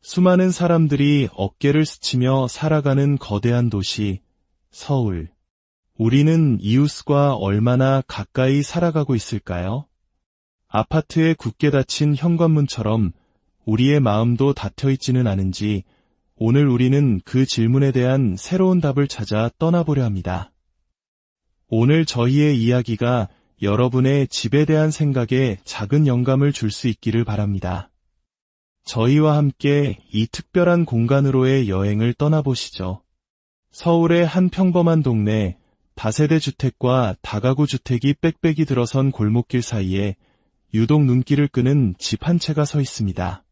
수많은 사람들이 어깨를 스치며 살아가는 거대한 도시, 서울. 우리는 이웃과 얼마나 가까이 살아가고 있을까요? 아파트에 굳게 닫힌 현관문처럼 우리의 마음도 닫혀있지는 않은지 오늘 우리는 그 질문에 대한 새로운 답을 찾아 떠나보려 합니다. 오늘 저희의 이야기가 여러분의 집에 대한 생각에 작은 영감을 줄 수 있기를 바랍니다. 저희와 함께 이 특별한 공간으로의 여행을 떠나보시죠. 서울의 한 평범한 동네, 다세대 주택과 다가구 주택이 빽빽이 들어선 골목길 사이에 유독 눈길을 끄는 집 한 채가 서 있습니다.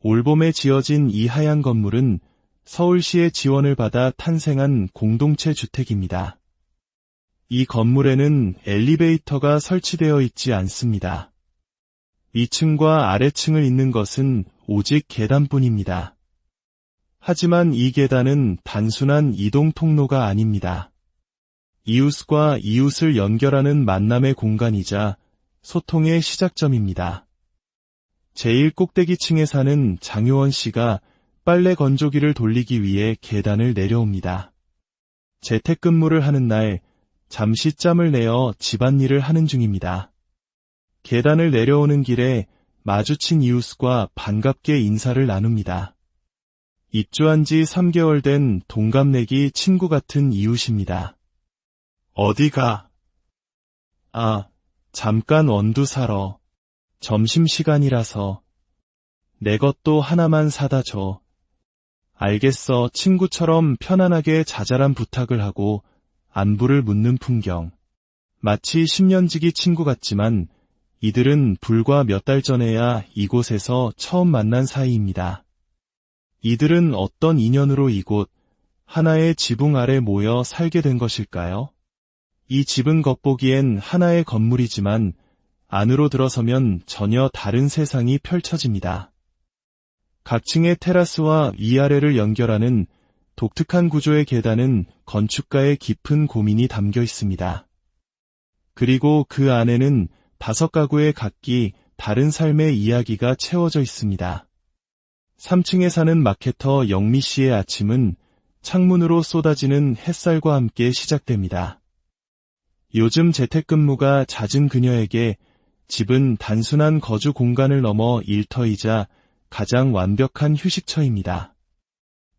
올봄에 지어진 이 하얀 건물은 서울시의 지원을 받아 탄생한 공동체 주택입니다. 이 건물에는 엘리베이터가 설치되어 있지 않습니다. 위층과 아래층을 잇는 것은 오직 계단뿐입니다. 하지만 이 계단은 단순한 이동 통로가 아닙니다. 이웃과 이웃을 연결하는 만남의 공간이자 소통의 시작점입니다. 제일 꼭대기층에 사는 장효원 씨가 빨래 건조기를 돌리기 위해 계단을 내려옵니다. 재택근무를 하는 날 잠시 짬을 내어 집안일을 하는 중입니다. 계단을 내려오는 길에 마주친 이웃과 반갑게 인사를 나눕니다. 입주한 지 3개월 된 동갑내기 친구 같은 이웃입니다. 어디가? 잠깐 원두 사러. 점심시간이라서. 내 것도 하나만 사다 줘. 알겠어. 친구처럼 편안하게 자잘한 부탁을 하고 안부를 묻는 풍경. 마치 10년지기 친구 같지만 이들은 불과 몇 달 전에야 이곳에서 처음 만난 사이입니다. 이들은 어떤 인연으로 이곳 하나의 지붕 아래 모여 살게 된 것일까요? 이 집은 겉보기엔 하나의 건물이지만 안으로 들어서면 전혀 다른 세상이 펼쳐집니다. 각 층의 테라스와 위아래를 연결하는 독특한 구조의 계단은 건축가의 깊은 고민이 담겨 있습니다. 그리고 그 안에는 5가구의 각기 다른 삶의 이야기가 채워져 있습니다. 3층에 사는 마케터 영미 씨의 아침은 창문으로 쏟아지는 햇살과 함께 시작됩니다. 요즘 재택근무가 잦은 그녀에게 집은 단순한 거주 공간을 넘어 일터이자 가장 완벽한 휴식처입니다.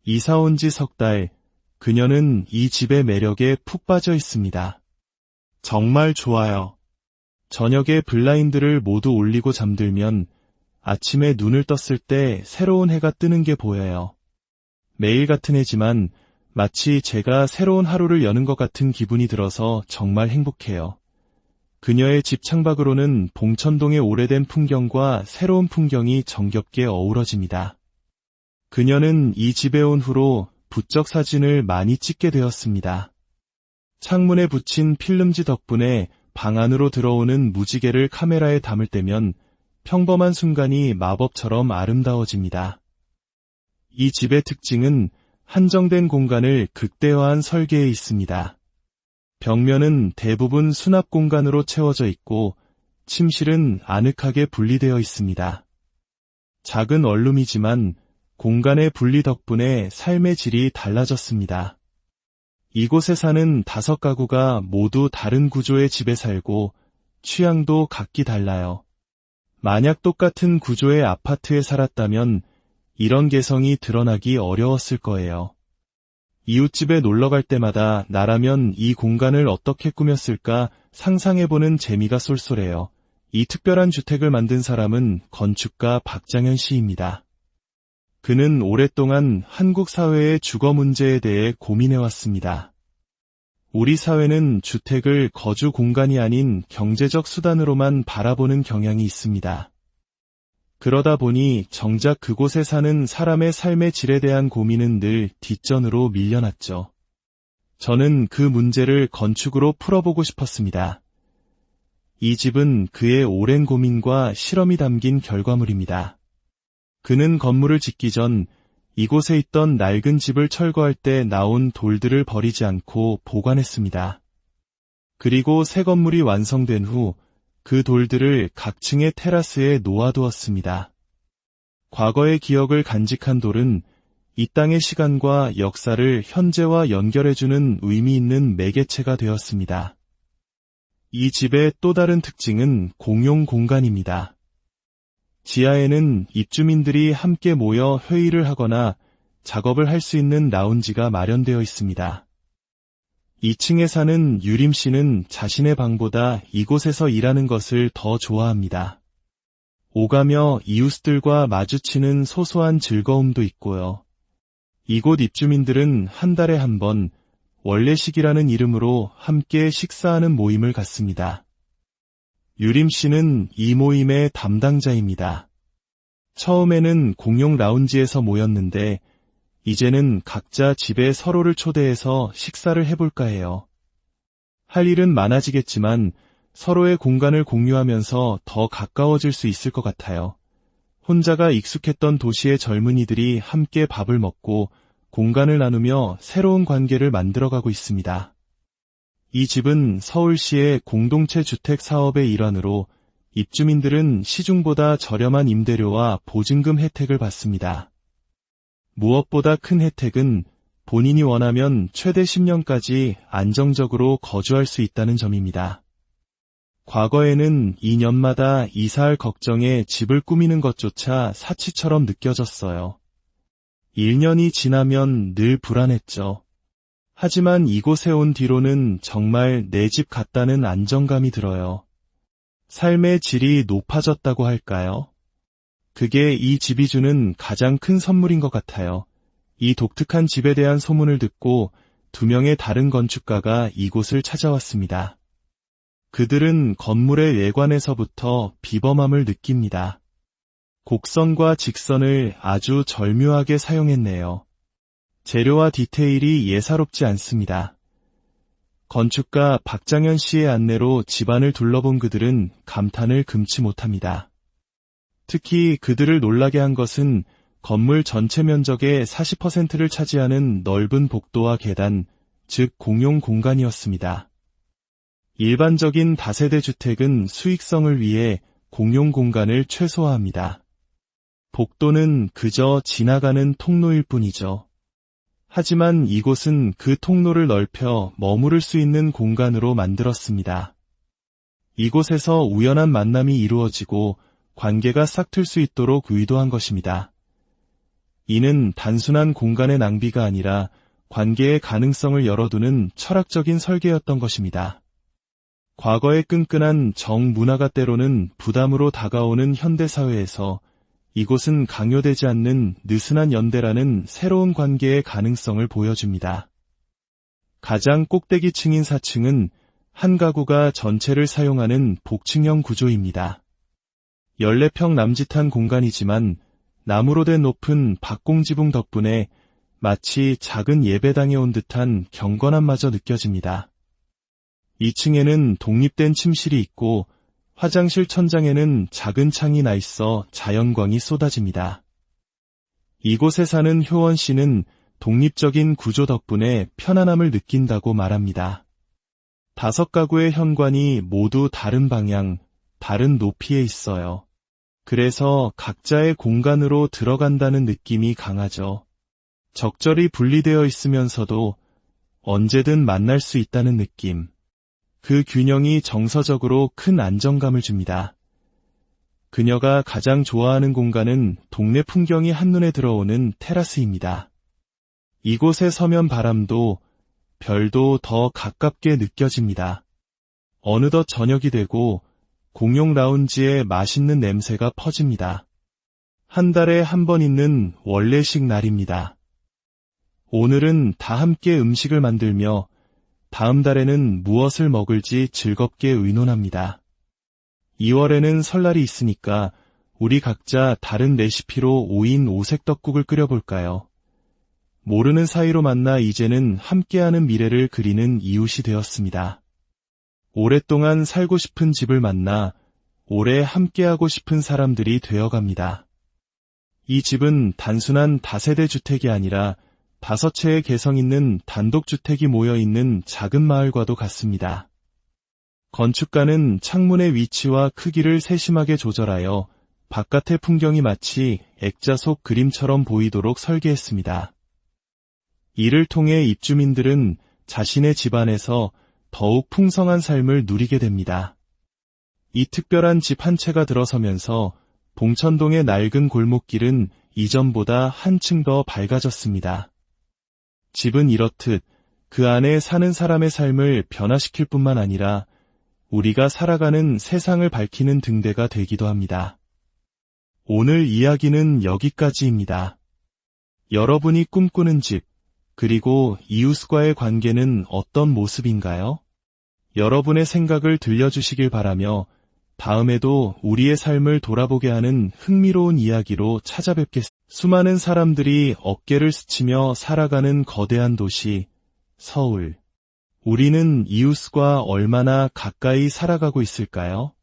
이사 온 지 석 달, 그녀는 이 집의 매력에 푹 빠져 있습니다. 정말 좋아요. 저녁에 블라인드를 모두 올리고 잠들면 아침에 눈을 떴을 때 새로운 해가 뜨는 게 보여요. 매일 같은 해지만 마치 제가 새로운 하루를 여는 것 같은 기분이 들어서 정말 행복해요. 그녀의 집 창밖으로는 봉천동의 오래된 풍경과 새로운 풍경이 정겹게 어우러집니다. 그녀는 이 집에 온 후로 부적 사진을 많이 찍게 되었습니다. 창문에 붙인 필름지 덕분에 방 안으로 들어오는 무지개를 카메라에 담을 때면 평범한 순간이 마법처럼 아름다워집니다. 이 집의 특징은 한정된 공간을 극대화한 설계에 있습니다. 벽면은 대부분 수납 공간으로 채워져 있고 침실은 아늑하게 분리되어 있습니다. 작은 원룸이지만 공간의 분리 덕분에 삶의 질이 달라졌습니다. 이곳에 사는 5가구가 모두 다른 구조의 집에 살고 취향도 각기 달라요. 만약 똑같은 구조의 아파트에 살았다면 이런 개성이 드러나기 어려웠을 거예요. 이웃집에 놀러갈 때마다 나라면 이 공간을 어떻게 꾸몄을까 상상해보는 재미가 쏠쏠해요. 이 특별한 주택을 만든 사람은 건축가 박장현 씨입니다. 그는 오랫동안 한국 사회의 주거 문제에 대해 고민해왔습니다. 우리 사회는 주택을 거주 공간이 아닌 경제적 수단으로만 바라보는 경향이 있습니다. 그러다 보니 정작 그곳에 사는 사람의 삶의 질에 대한 고민은 늘 뒷전으로 밀려났죠. 저는 그 문제를 건축으로 풀어보고 싶었습니다. 이 집은 그의 오랜 고민과 실험이 담긴 결과물입니다. 그는 건물을 짓기 전 이곳에 있던 낡은 집을 철거할 때 나온 돌들을 버리지 않고 보관했습니다. 그리고 새 건물이 완성된 후 그 돌들을 각 층의 테라스에 놓아두었습니다. 과거의 기억을 간직한 돌은 이 땅의 시간과 역사를 현재와 연결해주는 의미 있는 매개체가 되었습니다. 이 집의 또 다른 특징은 공용 공간입니다. 지하에는 입주민들이 함께 모여 회의를 하거나 작업을 할 수 있는 라운지가 마련되어 있습니다. 2층에 사는 유림 씨는 자신의 방보다 이곳에서 일하는 것을 더 좋아합니다. 오가며 이웃들과 마주치는 소소한 즐거움도 있고요. 이곳 입주민들은 한 달에 한 번 원래식이라는 이름으로 함께 식사하는 모임을 갖습니다. 유림 씨는 이 모임의 담당자입니다. 처음에는 공용 라운지에서 모였는데 이제는 각자 집에 서로를 초대해서 식사를 해볼까 해요. 할 일은 많아지겠지만 서로의 공간을 공유하면서 더 가까워질 수 있을 것 같아요. 혼자가 익숙했던 도시의 젊은이들이 함께 밥을 먹고 공간을 나누며 새로운 관계를 만들어가고 있습니다. 이 집은 서울시의 공동체 주택 사업의 일환으로 입주민들은 시중보다 저렴한 임대료와 보증금 혜택을 받습니다. 무엇보다 큰 혜택은 본인이 원하면 최대 10년까지 안정적으로 거주할 수 있다는 점입니다. 과거에는 2년마다 이사할 걱정에 집을 꾸미는 것조차 사치처럼 느껴졌어요. 1년이 지나면 늘 불안했죠. 하지만 이곳에 온 뒤로는 정말 내 집 같다는 안정감이 들어요. 삶의 질이 높아졌다고 할까요? 그게 이 집이 주는 가장 큰 선물인 것 같아요. 이 독특한 집에 대한 소문을 듣고 2명의 다른 건축가가 이곳을 찾아왔습니다. 그들은 건물의 외관에서부터 비범함을 느낍니다. 곡선과 직선을 아주 절묘하게 사용했네요. 재료와 디테일이 예사롭지 않습니다. 건축가 박장현 씨의 안내로 집안을 둘러본 그들은 감탄을 금치 못합니다. 특히 그들을 놀라게 한 것은 건물 전체 면적의 40%를 차지하는 넓은 복도와 계단, 즉 공용 공간이었습니다. 일반적인 다세대 주택은 수익성을 위해 공용 공간을 최소화합니다. 복도는 그저 지나가는 통로일 뿐이죠. 하지만 이곳은 그 통로를 넓혀 머무를 수 있는 공간으로 만들었습니다. 이곳에서 우연한 만남이 이루어지고 관계가 싹틀 수 있도록 의도한 것입니다. 이는 단순한 공간의 낭비가 아니라 관계의 가능성을 열어두는 철학적인 설계였던 것입니다. 과거의 끈끈한 정문화가 때로는 부담으로 다가오는 현대사회에서 이곳은 강요되지 않는 느슨한 연대라는 새로운 관계의 가능성을 보여줍니다. 가장 꼭대기층인 4층은 한 가구가 전체를 사용하는 복층형 구조입니다. 14평 남짓한 공간이지만 나무로 된 높은 박공지붕 덕분에 마치 작은 예배당에 온 듯한 경건함마저 느껴집니다. 2층에는 독립된 침실이 있고 화장실 천장에는 작은 창이 나 있어 자연광이 쏟아집니다. 이곳에 사는 효원 씨는 독립적인 구조 덕분에 편안함을 느낀다고 말합니다. 5가구의 현관이 모두 다른 방향, 다른 높이에 있어요. 그래서 각자의 공간으로 들어간다는 느낌이 강하죠. 적절히 분리되어 있으면서도 언제든 만날 수 있다는 느낌. 그 균형이 정서적으로 큰 안정감을 줍니다. 그녀가 가장 좋아하는 공간은 동네 풍경이 한눈에 들어오는 테라스입니다. 이곳에 서면 바람도 별도 더 가깝게 느껴집니다. 어느덧 저녁이 되고 공용 라운지에 맛있는 냄새가 퍼집니다. 한 달에 한 번 있는 원래식 날입니다. 오늘은 다 함께 음식을 만들며 다음 달에는 무엇을 먹을지 즐겁게 의논합니다. 2월에는 설날이 있으니까 우리 각자 다른 레시피로 5인 5색 떡국을 끓여볼까요? 모르는 사이로 만나 이제는 함께하는 미래를 그리는 이웃이 되었습니다. 오랫동안 살고 싶은 집을 만나 오래 함께하고 싶은 사람들이 되어갑니다. 이 집은 단순한 다세대 주택이 아니라 5채의 개성 있는 단독주택이 모여있는 작은 마을과도 같습니다. 건축가는 창문의 위치와 크기를 세심하게 조절하여 바깥의 풍경이 마치 액자 속 그림처럼 보이도록 설계했습니다. 이를 통해 입주민들은 자신의 집안에서 더욱 풍성한 삶을 누리게 됩니다. 이 특별한 집 한 채가 들어서면서 봉천동의 낡은 골목길은 이전보다 한층 더 밝아졌습니다. 집은 이렇듯 그 안에 사는 사람의 삶을 변화시킬 뿐만 아니라 우리가 살아가는 세상을 밝히는 등대가 되기도 합니다. 오늘 이야기는 여기까지입니다. 여러분이 꿈꾸는 집, 그리고 이웃과의 관계는 어떤 모습인가요? 여러분의 생각을 들려주시길 바라며 다음에도 우리의 삶을 돌아보게 하는 흥미로운 이야기로 찾아뵙겠습니다. 수많은 사람들이 어깨를 스치며 살아가는 거대한 도시, 서울. 우리는 이웃과 얼마나 가까이 살아가고 있을까요?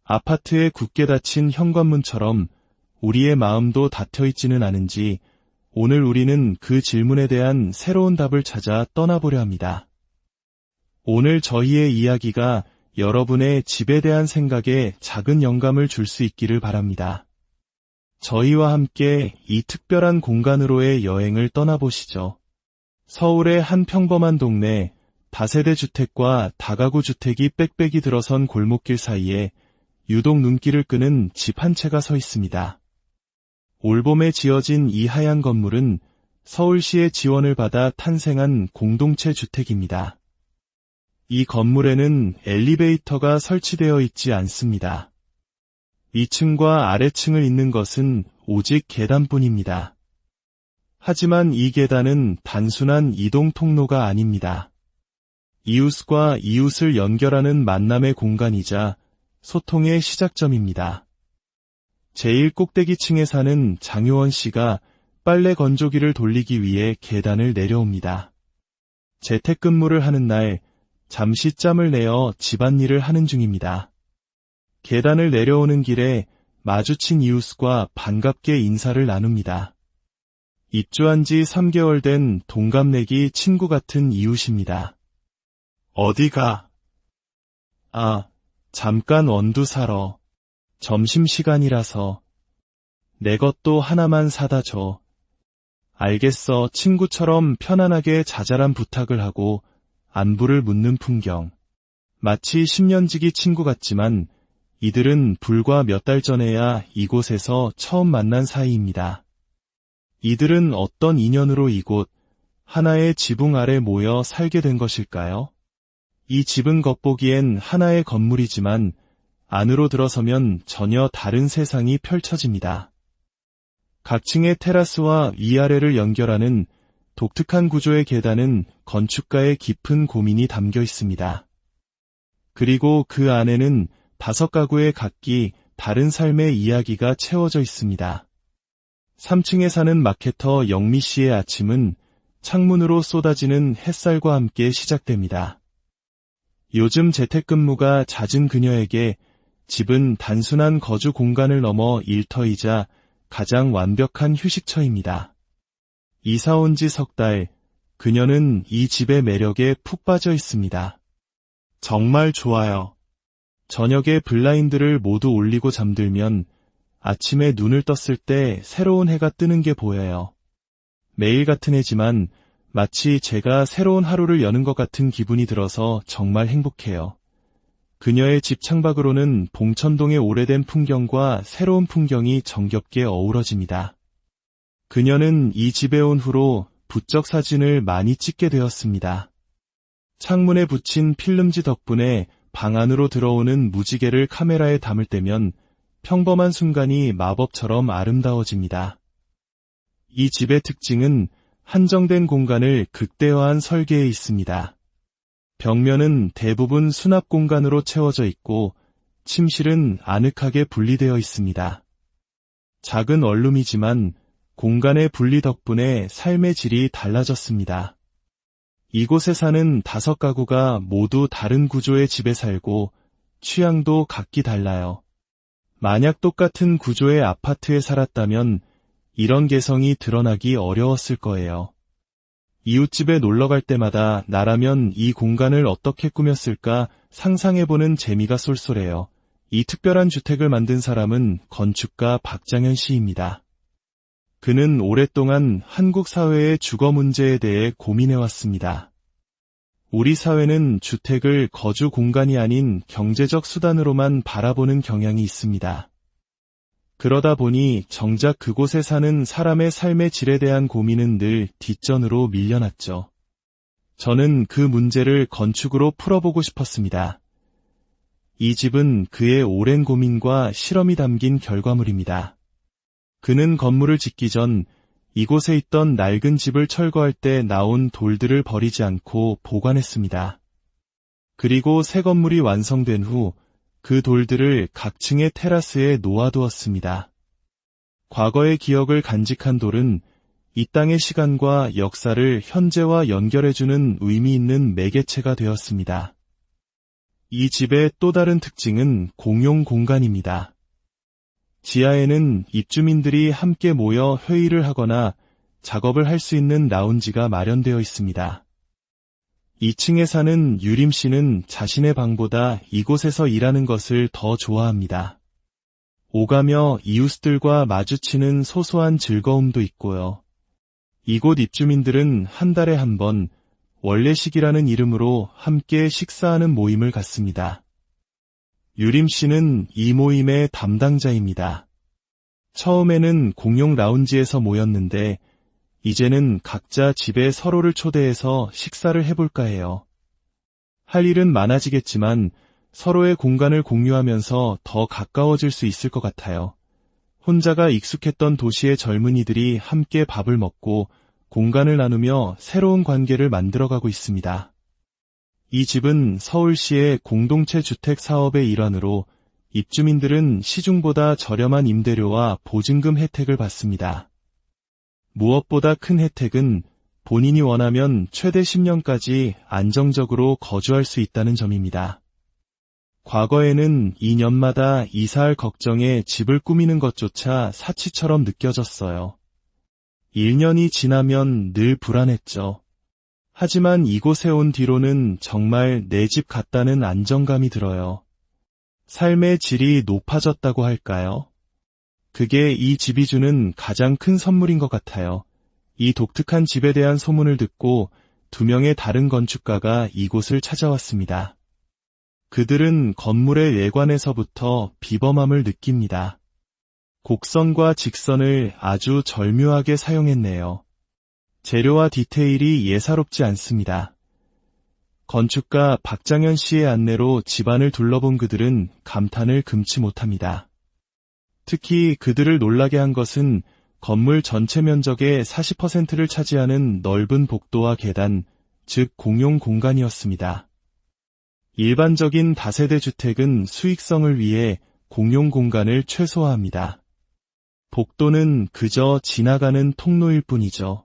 아파트에 굳게 닫힌 현관문처럼 우리의 마음도 닫혀있지는 않은지 오늘 우리는 그 질문에 대한 새로운 답을 찾아 떠나보려 합니다. 오늘 저희의 이야기가 여러분의 집에 대한 생각에 작은 영감을 줄 수 있기를 바랍니다. 저희와 함께 이 특별한 공간으로의 여행을 떠나보시죠. 서울의 한 평범한 동네, 다세대 주택과 다가구 주택이 빽빽이 들어선 골목길 사이에 유독 눈길을 끄는 집 한 채가 서 있습니다. 올봄에 지어진 이 하얀 건물은 서울시의 지원을 받아 탄생한 공동체 주택입니다. 이 건물에는 엘리베이터가 설치되어 있지 않습니다. 위층과 아래층을 잇는 것은 오직 계단뿐입니다. 하지만 이 계단은 단순한 이동 통로가 아닙니다. 이웃과 이웃을 연결하는 만남의 공간이자 소통의 시작점입니다. 제일 꼭대기층에 사는 장효원 씨가 빨래 건조기를 돌리기 위해 계단을 내려옵니다. 재택근무를 하는 날 잠시 짬을 내어 집안일을 하는 중입니다. 계단을 내려오는 길에 마주친 이웃과 반갑게 인사를 나눕니다. 입주한 지 3개월 된 동갑내기 친구 같은 이웃입니다. 어디가? 잠깐 원두 사러. 점심시간이라서. 내 것도 하나만 사다 줘. 알겠어. 친구처럼 편안하게 자잘한 부탁을 하고 안부를 묻는 풍경. 마치 10년지기 친구 같지만 이들은 불과 몇 달 전에야 이곳에서 처음 만난 사이입니다. 이들은 어떤 인연으로 이곳 하나의 지붕 아래 모여 살게 된 것일까요? 이 집은 겉보기엔 하나의 건물이지만 안으로 들어서면 전혀 다른 세상이 펼쳐집니다. 각 층의 테라스와 위아래를 연결하는 독특한 구조의 계단은 건축가의 깊은 고민이 담겨 있습니다. 그리고 그 안에는 5가구의 각기 다른 삶의 이야기가 채워져 있습니다. 3층에 사는 마케터 영미 씨의 아침은 창문으로 쏟아지는 햇살과 함께 시작됩니다. 요즘 재택근무가 잦은 그녀에게 집은 단순한 거주 공간을 넘어 일터이자 가장 완벽한 휴식처입니다. 이사 온 지 석 달, 그녀는 이 집의 매력에 푹 빠져 있습니다. 정말 좋아요. 저녁에 블라인드를 모두 올리고 잠들면 아침에 눈을 떴을 때 새로운 해가 뜨는 게 보여요. 매일 같은 해지만 마치 제가 새로운 하루를 여는 것 같은 기분이 들어서 정말 행복해요. 그녀의 집 창밖으로는 봉천동의 오래된 풍경과 새로운 풍경이 정겹게 어우러집니다. 그녀는 이 집에 온 후로 부적 사진을 많이 찍게 되었습니다. 창문에 붙인 필름지 덕분에 방 안으로 들어오는 무지개를 카메라에 담을 때면 평범한 순간이 마법처럼 아름다워집니다. 이 집의 특징은 한정된 공간을 극대화한 설계에 있습니다. 벽면은 대부분 수납 공간으로 채워져 있고 침실은 아늑하게 분리되어 있습니다. 작은 원룸이지만 공간의 분리 덕분에 삶의 질이 달라졌습니다. 이곳에 사는 5가구가 모두 다른 구조의 집에 살고 취향도 각기 달라요. 만약 똑같은 구조의 아파트에 살았다면 이런 개성이 드러나기 어려웠을 거예요. 이웃집에 놀러갈 때마다 나라면 이 공간을 어떻게 꾸몄을까 상상해보는 재미가 쏠쏠해요. 이 특별한 주택을 만든 사람은 건축가 박장현 씨입니다. 그는 오랫동안 한국 사회의 주거 문제에 대해 고민해왔습니다. 우리 사회는 주택을 거주 공간이 아닌 경제적 수단으로만 바라보는 경향이 있습니다. 그러다 보니 정작 그곳에 사는 사람의 삶의 질에 대한 고민은 늘 뒷전으로 밀려났죠. 저는 그 문제를 건축으로 풀어보고 싶었습니다. 이 집은 그의 오랜 고민과 실험이 담긴 결과물입니다. 그는 건물을 짓기 전 이곳에 있던 낡은 집을 철거할 때 나온 돌들을 버리지 않고 보관했습니다. 그리고 새 건물이 완성된 후 그 돌들을 각 층의 테라스에 놓아두었습니다. 과거의 기억을 간직한 돌은 이 땅의 시간과 역사를 현재와 연결해주는 의미 있는 매개체가 되었습니다. 이 집의 또 다른 특징은 공용 공간입니다. 지하에는 입주민들이 함께 모여 회의를 하거나 작업을 할 수 있는 라운지가 마련되어 있습니다. 2층에 사는 유림 씨는 자신의 방보다 이곳에서 일하는 것을 더 좋아합니다. 오가며 이웃들과 마주치는 소소한 즐거움도 있고요. 이곳 입주민들은 한 달에 한 번 원래식이라는 이름으로 함께 식사하는 모임을 갖습니다. 유림 씨는 이 모임의 담당자입니다. 처음에는 공용 라운지에서 모였는데 이제는 각자 집에 서로를 초대해서 식사를 해볼까 해요. 할 일은 많아지겠지만 서로의 공간을 공유하면서 더 가까워질 수 있을 것 같아요. 혼자가 익숙했던 도시의 젊은이들이 함께 밥을 먹고 공간을 나누며 새로운 관계를 만들어가고 있습니다. 이 집은 서울시의 공동체 주택 사업의 일환으로 입주민들은 시중보다 저렴한 임대료와 보증금 혜택을 받습니다. 무엇보다 큰 혜택은 본인이 원하면 최대 10년까지 안정적으로 거주할 수 있다는 점입니다. 과거에는 2년마다 이사할 걱정에 집을 꾸미는 것조차 사치처럼 느껴졌어요. 1년이 지나면 늘 불안했죠. 하지만 이곳에 온 뒤로는 정말 내 집 같다는 안정감이 들어요. 삶의 질이 높아졌다고 할까요? 그게 이 집이 주는 가장 큰 선물인 것 같아요. 이 독특한 집에 대한 소문을 듣고 2명의 다른 건축가가 이곳을 찾아왔습니다. 그들은 건물의 외관에서부터 비범함을 느낍니다. 곡선과 직선을 아주 절묘하게 사용했네요. 재료와 디테일이 예사롭지 않습니다. 건축가 박장현 씨의 안내로 집안을 둘러본 그들은 감탄을 금치 못합니다. 특히 그들을 놀라게 한 것은 건물 전체 면적의 40%를 차지하는 넓은 복도와 계단, 즉 공용 공간이었습니다. 일반적인 다세대 주택은 수익성을 위해 공용 공간을 최소화합니다. 복도는 그저 지나가는 통로일 뿐이죠.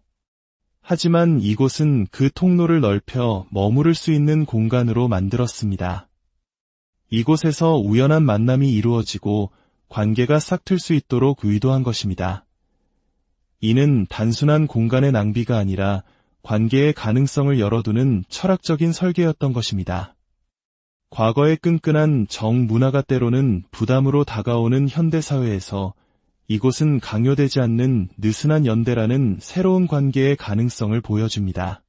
하지만 이곳은 그 통로를 넓혀 머무를 수 있는 공간으로 만들었습니다. 이곳에서 우연한 만남이 이루어지고 관계가 싹틀 수 있도록 의도한 것입니다. 이는 단순한 공간의 낭비가 아니라 관계의 가능성을 열어두는 철학적인 설계였던 것입니다. 과거의 끈끈한 정문화가 때로는 부담으로 다가오는 현대사회에서 이곳은 강요되지 않는 느슨한 연대라는 새로운 관계의 가능성을 보여줍니다.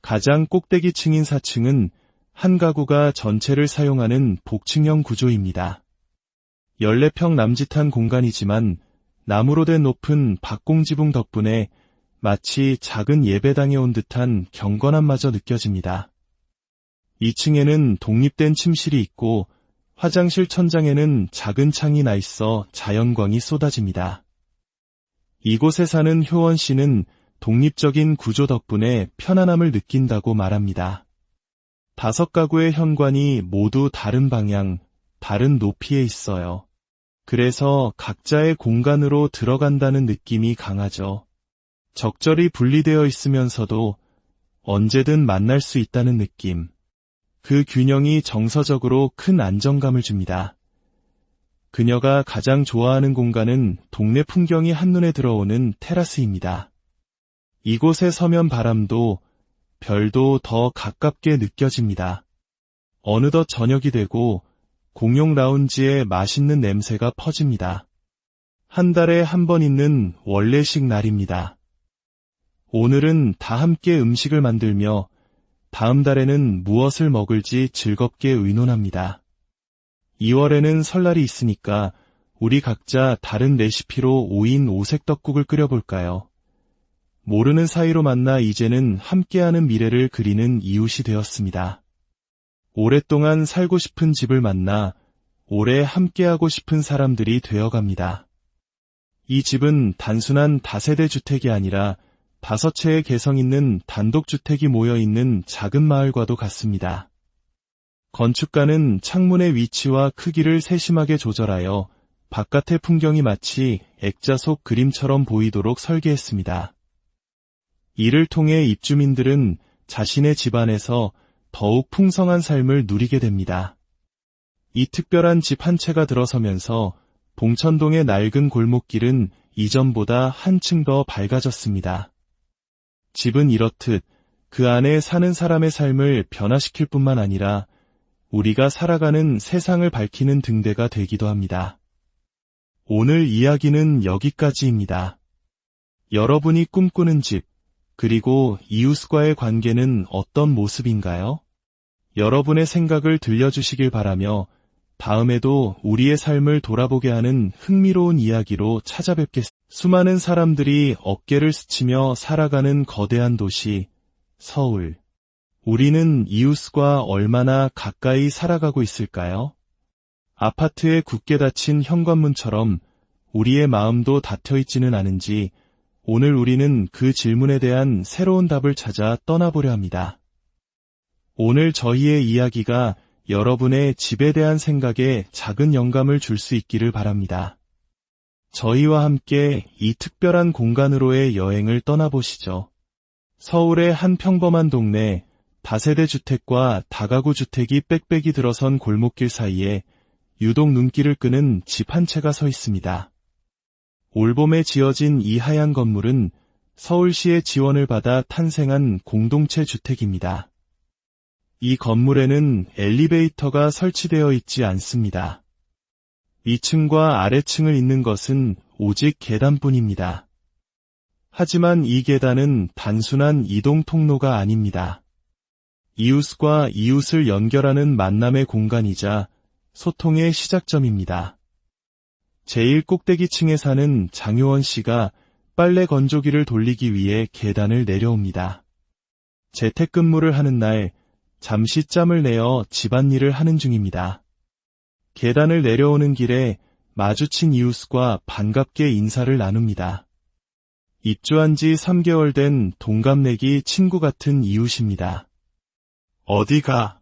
가장 꼭대기층인 4층은 한 가구가 전체를 사용하는 복층형 구조입니다. 14평 남짓한 공간이지만 나무로 된 높은 박공지붕 덕분에 마치 작은 예배당에 온 듯한 경건함마저 느껴집니다. 2층에는 독립된 침실이 있고 화장실 천장에는 작은 창이 나 있어 자연광이 쏟아집니다. 이곳에 사는 효원 씨는 독립적인 구조 덕분에 편안함을 느낀다고 말합니다. 5가구의 현관이 모두 다른 방향, 다른 높이에 있어요. 그래서 각자의 공간으로 들어간다는 느낌이 강하죠. 적절히 분리되어 있으면서도 언제든 만날 수 있다는 느낌. 그 균형이 정서적으로 큰 안정감을 줍니다. 그녀가 가장 좋아하는 공간은 동네 풍경이 한눈에 들어오는 테라스입니다. 이곳에 서면 바람도 별도 더 가깝게 느껴집니다. 어느덧 저녁이 되고 공용 라운지에 맛있는 냄새가 퍼집니다. 한 달에 한 번 있는 원래식 날입니다. 오늘은 다 함께 음식을 만들며 다음 달에는 무엇을 먹을지 즐겁게 의논합니다. 2월에는 설날이 있으니까 우리 각자 다른 레시피로 5인 오색떡국을 끓여볼까요? 모르는 사이로 만나 이제는 함께하는 미래를 그리는 이웃이 되었습니다. 오랫동안 살고 싶은 집을 만나 오래 함께하고 싶은 사람들이 되어갑니다. 이 집은 단순한 다세대 주택이 아니라 5채의 개성 있는 단독주택이 모여있는 작은 마을과도 같습니다. 건축가는 창문의 위치와 크기를 세심하게 조절하여 바깥의 풍경이 마치 액자 속 그림처럼 보이도록 설계했습니다. 이를 통해 입주민들은 자신의 집안에서 더욱 풍성한 삶을 누리게 됩니다. 이 특별한 집 한 채가 들어서면서 봉천동의 낡은 골목길은 이전보다 한층 더 밝아졌습니다. 집은 이렇듯 그 안에 사는 사람의 삶을 변화시킬 뿐만 아니라 우리가 살아가는 세상을 밝히는 등대가 되기도 합니다. 오늘 이야기는 여기까지입니다. 여러분이 꿈꾸는 집, 그리고 이웃과의 관계는 어떤 모습인가요? 여러분의 생각을 들려주시길 바라며 다음에도 우리의 삶을 돌아보게 하는 흥미로운 이야기로 찾아뵙겠습니다. 수많은 사람들이 어깨를 스치며 살아가는 거대한 도시, 서울. 우리는 이웃과 얼마나 가까이 살아가고 있을까요? 아파트에 굳게 닫힌 현관문처럼 우리의 마음도 닫혀있지는 않은지 오늘 우리는 그 질문에 대한 새로운 답을 찾아 떠나보려 합니다. 오늘 저희의 이야기가 여러분의 집에 대한 생각에 작은 영감을 줄 수 있기를 바랍니다. 저희와 함께 이 특별한 공간으로의 여행을 떠나보시죠. 서울의 한 평범한 동네, 다세대 주택과 다가구 주택이 빽빽이 들어선 골목길 사이에 유독 눈길을 끄는 집 한 채가 서 있습니다. 올봄에 지어진 이 하얀 건물은 서울시의 지원을 받아 탄생한 공동체 주택입니다. 이 건물에는 엘리베이터가 설치되어 있지 않습니다. 2층과 아래층을 잇는 것은 오직 계단뿐입니다. 하지만 이 계단은 단순한 이동 통로가 아닙니다. 이웃과 이웃을 연결하는 만남의 공간이자 소통의 시작점입니다. 제일 꼭대기층에 사는 장효원 씨가 빨래 건조기를 돌리기 위해 계단을 내려옵니다. 재택근무를 하는 날 잠시 짬을 내어 집안일을 하는 중입니다. 계단을 내려오는 길에 마주친 이웃과 반갑게 인사를 나눕니다. 입주한 지 3개월 된 동갑내기 친구 같은 이웃입니다. 어디가?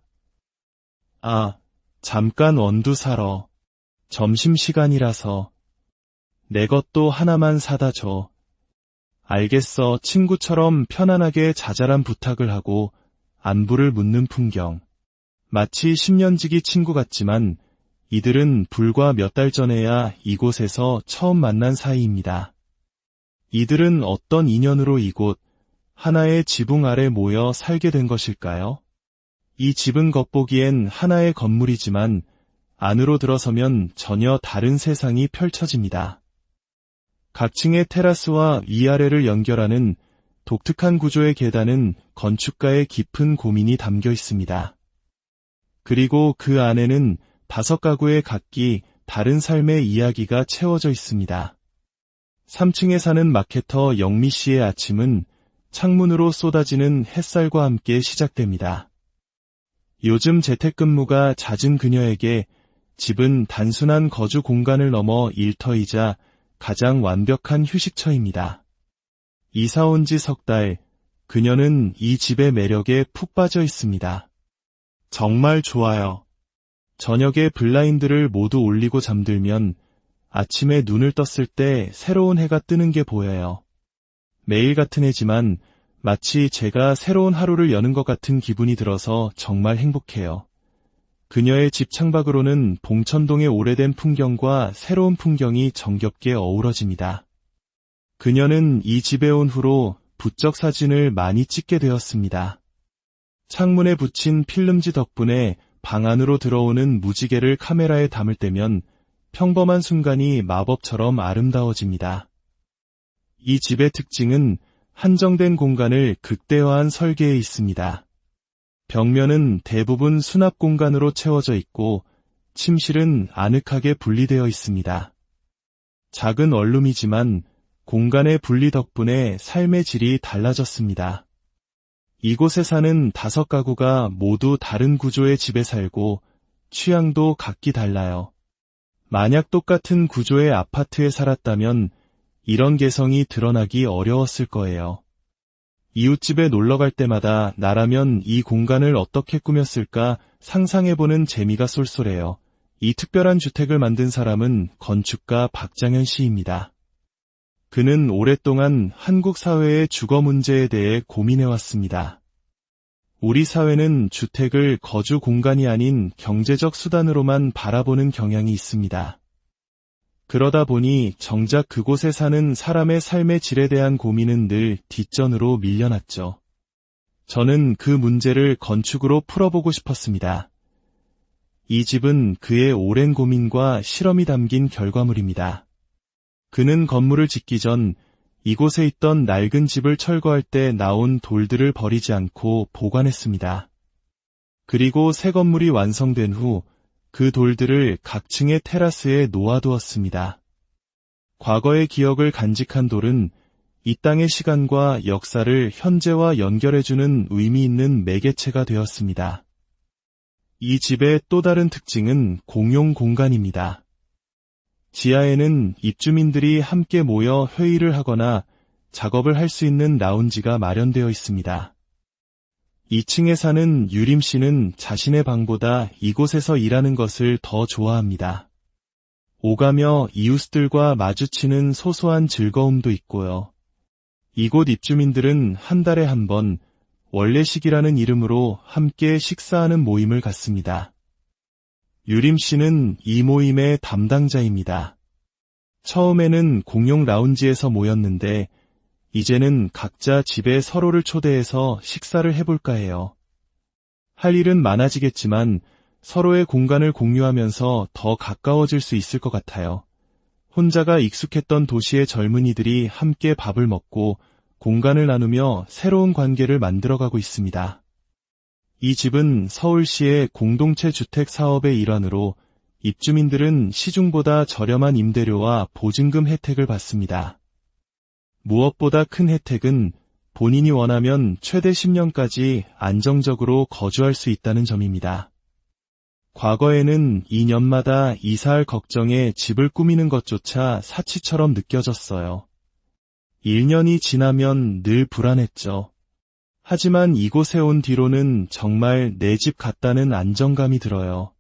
잠깐 원두 사러. 점심시간이라서. 내 것도 하나만 사다 줘. 알겠어. 친구처럼 편안하게 자잘한 부탁을 하고 안부를 묻는 풍경. 마치 10년지기 친구 같지만 이들은 불과 몇 달 전에야 이곳에서 처음 만난 사이입니다. 이들은 어떤 인연으로 이곳 하나의 지붕 아래 모여 살게 된 것일까요? 이 집은 겉보기엔 하나의 건물이지만 안으로 들어서면 전혀 다른 세상이 펼쳐집니다. 각 층의 테라스와 위아래를 연결하는 독특한 구조의 계단은 건축가의 깊은 고민이 담겨 있습니다. 그리고 그 안에는 5가구의 각기 다른 삶의 이야기가 채워져 있습니다. 3층에 사는 마케터 영미 씨의 아침은 창문으로 쏟아지는 햇살과 함께 시작됩니다. 요즘 재택근무가 잦은 그녀에게 집은 단순한 거주 공간을 넘어 일터이자 가장 완벽한 휴식처입니다. 이사 온 지 석 달, 그녀는 이 집의 매력에 푹 빠져 있습니다. 정말 좋아요. 저녁에 블라인드를 모두 올리고 잠들면 아침에 눈을 떴을 때 새로운 해가 뜨는 게 보여요. 매일 같은 해지만 마치 제가 새로운 하루를 여는 것 같은 기분이 들어서 정말 행복해요. 그녀의 집 창밖으로는 봉천동의 오래된 풍경과 새로운 풍경이 정겹게 어우러집니다. 그녀는 이 집에 온 후로 부적 사진을 많이 찍게 되었습니다. 창문에 붙인 필름지 덕분에 방 안으로 들어오는 무지개를 카메라에 담을 때면 평범한 순간이 마법처럼 아름다워집니다. 이 집의 특징은 한정된 공간을 극대화한 설계에 있습니다. 벽면은 대부분 수납 공간으로 채워져 있고 침실은 아늑하게 분리되어 있습니다. 작은 원룸이지만 공간의 분리 덕분에 삶의 질이 달라졌습니다. 이곳에 사는 5가구가 모두 다른 구조의 집에 살고 취향도 각기 달라요. 만약 똑같은 구조의 아파트에 살았다면 이런 개성이 드러나기 어려웠을 거예요. 이웃집에 놀러갈 때마다 나라면 이 공간을 어떻게 꾸몄을까 상상해보는 재미가 쏠쏠해요. 이 특별한 주택을 만든 사람은 건축가 박장현 씨입니다. 그는 오랫동안 한국 사회의 주거 문제에 대해 고민해왔습니다. 우리 사회는 주택을 거주 공간이 아닌 경제적 수단으로만 바라보는 경향이 있습니다. 그러다 보니 정작 그곳에 사는 사람의 삶의 질에 대한 고민은 늘 뒷전으로 밀려났죠. 저는 그 문제를 건축으로 풀어보고 싶었습니다. 이 집은 그의 오랜 고민과 실험이 담긴 결과물입니다. 그는 건물을 짓기 전 이곳에 있던 낡은 집을 철거할 때 나온 돌들을 버리지 않고 보관했습니다. 그리고 새 건물이 완성된 후 그 돌들을 각 층의 테라스에 놓아두었습니다. 과거의 기억을 간직한 돌은 이 땅의 시간과 역사를 현재와 연결해주는 의미 있는 매개체가 되었습니다. 이 집의 또 다른 특징은 공용 공간입니다. 지하에는 입주민들이 함께 모여 회의를 하거나 작업을 할 수 있는 라운지가 마련되어 있습니다. 2층에 사는 유림 씨는 자신의 방보다 이곳에서 일하는 것을 더 좋아합니다. 오가며 이웃들과 마주치는 소소한 즐거움도 있고요. 이곳 입주민들은 한 달에 한 번 원래식이라는 이름으로 함께 식사하는 모임을 갖습니다. 유림 씨는 이 모임의 담당자입니다. 처음에는 공용 라운지에서 모였는데 이제는 각자 집에 서로를 초대해서 식사를 해볼까 해요. 할 일은 많아지겠지만 서로의 공간을 공유하면서 더 가까워질 수 있을 것 같아요. 혼자가 익숙했던 도시의 젊은이들이 함께 밥을 먹고 공간을 나누며 새로운 관계를 만들어가고 있습니다. 이 집은 서울시의 공동체 주택 사업의 일환으로 입주민들은 시중보다 저렴한 임대료와 보증금 혜택을 받습니다. 무엇보다 큰 혜택은 본인이 원하면 최대 10년까지 안정적으로 거주할 수 있다는 점입니다. 과거에는 2년마다 이사할 걱정에 집을 꾸미는 것조차 사치처럼 느껴졌어요. 1년이 지나면 늘 불안했죠. 하지만 이곳에 온 뒤로는 정말 내 집 같다는 안정감이 들어요.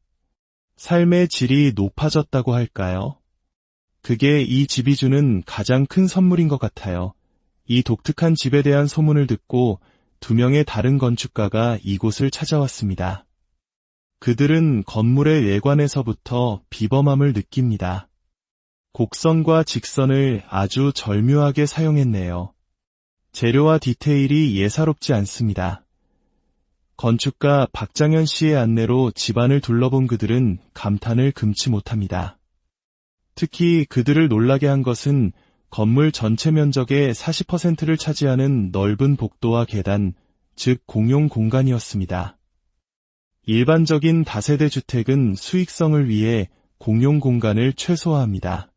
삶의 질이 높아졌다고 할까요? 그게 이 집이 주는 가장 큰 선물인 것 같아요. 이 독특한 집에 대한 소문을 듣고 2명의 다른 건축가가 이곳을 찾아왔습니다. 그들은 건물의 외관에서부터 비범함을 느낍니다. 곡선과 직선을 아주 절묘하게 사용했네요. 재료와 디테일이 예사롭지 않습니다. 건축가 박장현 씨의 안내로 집안을 둘러본 그들은 감탄을 금치 못합니다. 특히 그들을 놀라게 한 것은 건물 전체 면적의 40%를 차지하는 넓은 복도와 계단, 즉 공용 공간이었습니다. 일반적인 다세대 주택은 수익성을 위해 공용 공간을 최소화합니다.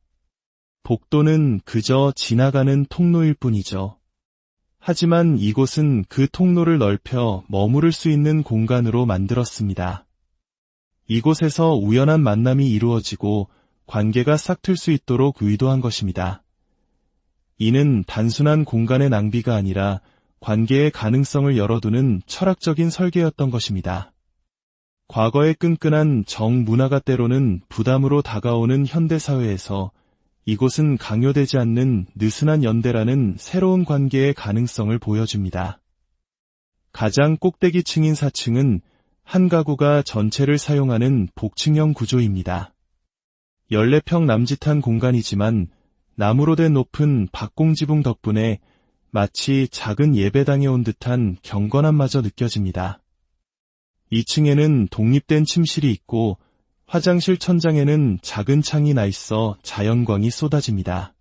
복도는 그저 지나가는 통로일 뿐이죠. 하지만 이곳은 그 통로를 넓혀 머무를 수 있는 공간으로 만들었습니다. 이곳에서 우연한 만남이 이루어지고 관계가 싹틀 수 있도록 의도한 것입니다. 이는 단순한 공간의 낭비가 아니라 관계의 가능성을 열어두는 철학적인 설계였던 것입니다. 과거의 끈끈한 정문화가 때로는 부담으로 다가오는 현대사회에서 이곳은 강요되지 않는 느슨한 연대라는 새로운 관계의 가능성을 보여줍니다. 가장 꼭대기층인 4층은 한 가구가 전체를 사용하는 복층형 구조입니다. 14평 남짓한 공간이지만 나무로 된 높은 박공지붕 덕분에 마치 작은 예배당에 온 듯한 경건함마저 느껴집니다. 2층에는 독립된 침실이 있고 화장실 천장에는 작은 창이 나 있어 자연광이 쏟아집니다.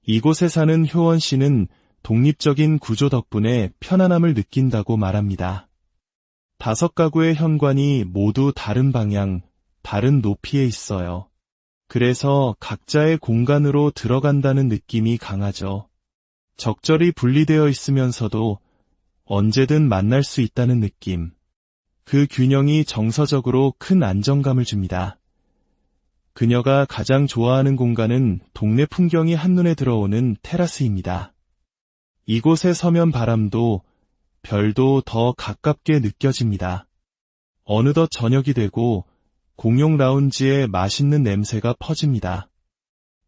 이곳에 사는 효원 씨는 독립적인 구조 덕분에 편안함을 느낀다고 말합니다. 5가구의 현관이 모두 다른 방향, 다른 높이에 있어요. 그래서 각자의 공간으로 들어간다는 느낌이 강하죠. 적절히 분리되어 있으면서도 언제든 만날 수 있다는 느낌. 그 균형이 정서적으로 큰 안정감을 줍니다. 그녀가 가장 좋아하는 공간은 동네 풍경이 한눈에 들어오는 테라스입니다. 이곳에 서면 바람도 별도 더 가깝게 느껴집니다. 어느덧 저녁이 되고 공용 라운지에 맛있는 냄새가 퍼집니다.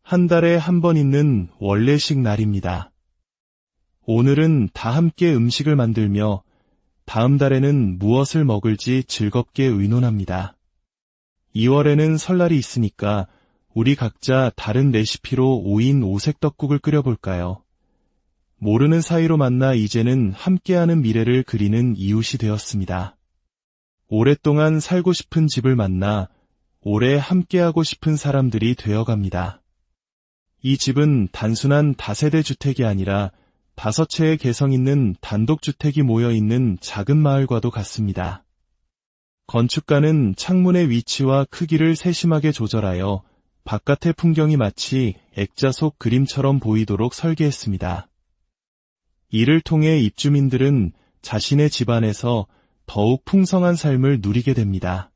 한 달에 한 번 있는 원래식 날입니다. 오늘은 다 함께 음식을 만들며 다음 달에는 무엇을 먹을지 즐겁게 의논합니다. 2월에는 설날이 있으니까 우리 각자 다른 레시피로 5인 5색 떡국을 끓여볼까요? 모르는 사이로 만나 이제는 함께하는 미래를 그리는 이웃이 되었습니다. 오랫동안 살고 싶은 집을 만나 오래 함께하고 싶은 사람들이 되어갑니다. 이 집은 단순한 다세대 주택이 아니라 5채의 개성 있는 단독주택이 모여있는 작은 마을과도 같습니다. 건축가는 창문의 위치와 크기를 세심하게 조절하여 바깥의 풍경이 마치 액자 속 그림처럼 보이도록 설계했습니다. 이를 통해 입주민들은 자신의 집안에서 더욱 풍성한 삶을 누리게 됩니다.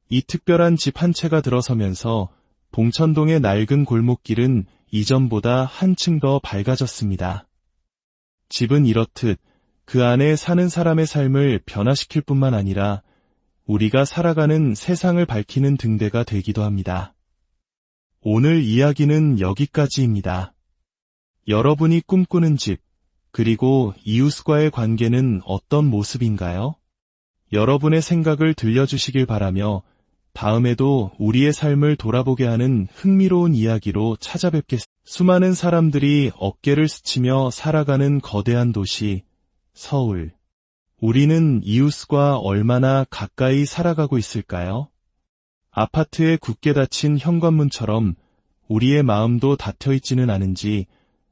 이 특별한 집 한 채가 들어서면서 봉천동의 낡은 골목길은 이전보다 한층 더 밝아졌습니다. 집은 이렇듯 그 안에 사는 사람의 삶을 변화시킬 뿐만 아니라 우리가 살아가는 세상을 밝히는 등대가 되기도 합니다. 오늘 이야기는 여기까지입니다. 여러분이 꿈꾸는 집, 그리고 이웃과의 관계는 어떤 모습인가요? 여러분의 생각을 들려주시길 바라며 다음에도 우리의 삶을 돌아보게 하는 흥미로운 이야기로 찾아뵙겠습니다. 수많은 사람들이 어깨를 스치며 살아가는 거대한 도시, 서울. 우리는 이웃과 얼마나 가까이 살아가고 있을까요? 아파트에 굳게 닫힌 현관문처럼 우리의 마음도 닫혀있지는 않은지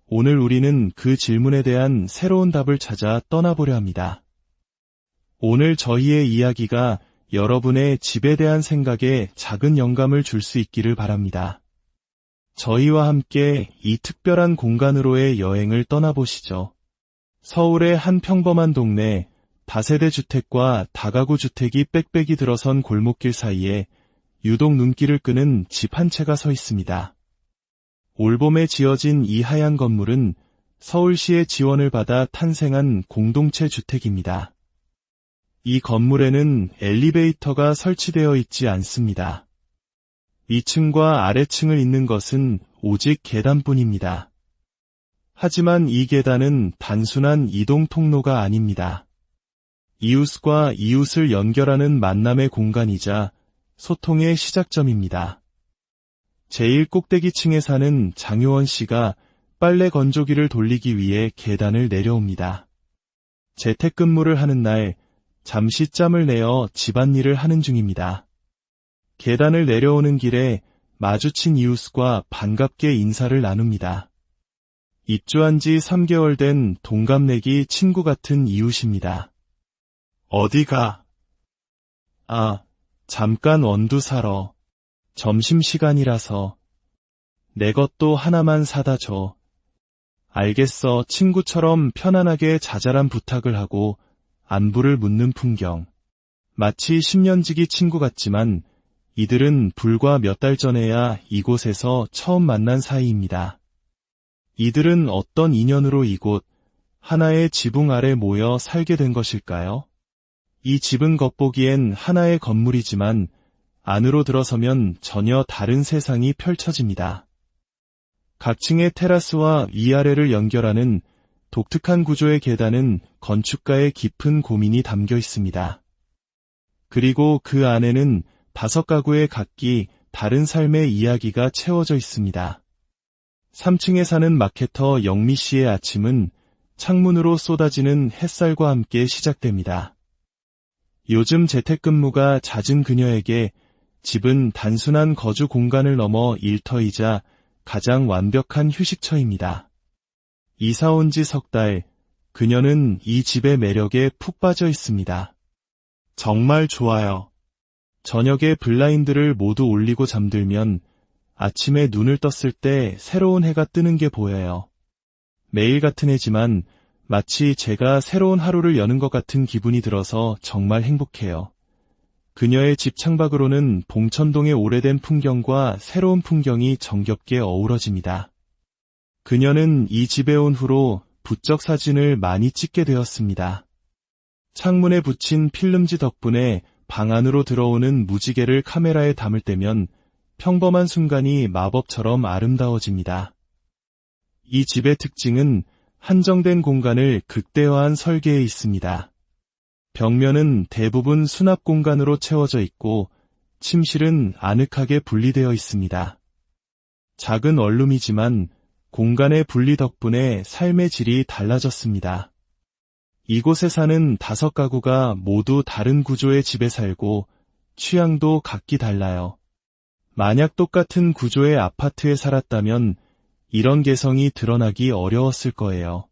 오늘 우리는 그 질문에 대한 새로운 답을 찾아 떠나보려 합니다. 오늘 저희의 이야기가 여러분의 집에 대한 생각에 작은 영감을 줄 수 있기를 바랍니다. 저희와 함께 이 특별한 공간으로의 여행을 떠나보시죠. 서울의 한 평범한 동네, 다세대 주택과 다가구 주택이 빽빽이 들어선 골목길 사이에 유독 눈길을 끄는 집 한 채가 서 있습니다. 올봄에 지어진 이 하얀 건물은 서울시의 지원을 받아 탄생한 공동체 주택입니다. 이 건물에는 엘리베이터가 설치되어 있지 않습니다. 위층과 아래층을 잇는 것은 오직 계단뿐입니다. 하지만 이 계단은 단순한 이동 통로가 아닙니다. 이웃과 이웃을 연결하는 만남의 공간이자 소통의 시작점입니다. 제일 꼭대기층에 사는 장효원 씨가 빨래 건조기를 돌리기 위해 계단을 내려옵니다. 재택근무를 하는 날 잠시 짬을 내어 집안일을 하는 중입니다. 계단을 내려오는 길에 마주친 이웃과 반갑게 인사를 나눕니다. 입주한 지 3개월 된 동갑내기 친구 같은 이웃입니다. 어디가? 잠깐 원두 사러. 점심시간이라서. 내 것도 하나만 사다 줘. 알겠어. 친구처럼 편안하게 자잘한 부탁을 하고 안부를 묻는 풍경. 마치 10년지기 친구 같지만 이들은 불과 몇 달 전에야 이곳에서 처음 만난 사이입니다. 이들은 어떤 인연으로 이곳 하나의 지붕 아래 모여 살게 된 것일까요? 이 집은 겉보기엔 하나의 건물이지만 안으로 들어서면 전혀 다른 세상이 펼쳐집니다. 각 층의 테라스와 위아래를 연결하는 독특한 구조의 계단은 건축가의 깊은 고민이 담겨 있습니다. 그리고 그 안에는 5가구의 각기 다른 삶의 이야기가 채워져 있습니다. 3층에 사는 마케터 영미 씨의 아침은 창문으로 쏟아지는 햇살과 함께 시작됩니다. 요즘 재택근무가 잦은 그녀에게 집은 단순한 거주 공간을 넘어 일터이자 가장 완벽한 휴식처입니다. 이사 온 지 석 달, 그녀는 이 집의 매력에 푹 빠져 있습니다. 정말 좋아요. 저녁에 블라인드를 모두 올리고 잠들면 아침에 눈을 떴을 때 새로운 해가 뜨는 게 보여요. 매일 같은 해지만 마치 제가 새로운 하루를 여는 것 같은 기분이 들어서 정말 행복해요. 그녀의 집 창밖으로는 봉천동의 오래된 풍경과 새로운 풍경이 정겹게 어우러집니다. 그녀는 이 집에 온 후로 부적 사진을 많이 찍게 되었습니다. 창문에 붙인 필름지 덕분에 방 안으로 들어오는 무지개를 카메라에 담을 때면 평범한 순간이 마법처럼 아름다워집니다. 이 집의 특징은 한정된 공간을 극대화한 설계에 있습니다. 벽면은 대부분 수납 공간으로 채워져 있고 침실은 아늑하게 분리되어 있습니다. 작은 원룸이지만 공간의 분리 덕분에 삶의 질이 달라졌습니다. 이곳에 사는 5가구가 모두 다른 구조의 집에 살고 취향도 각기 달라요. 만약 똑같은 구조의 아파트에 살았다면 이런 개성이 드러나기 어려웠을 거예요.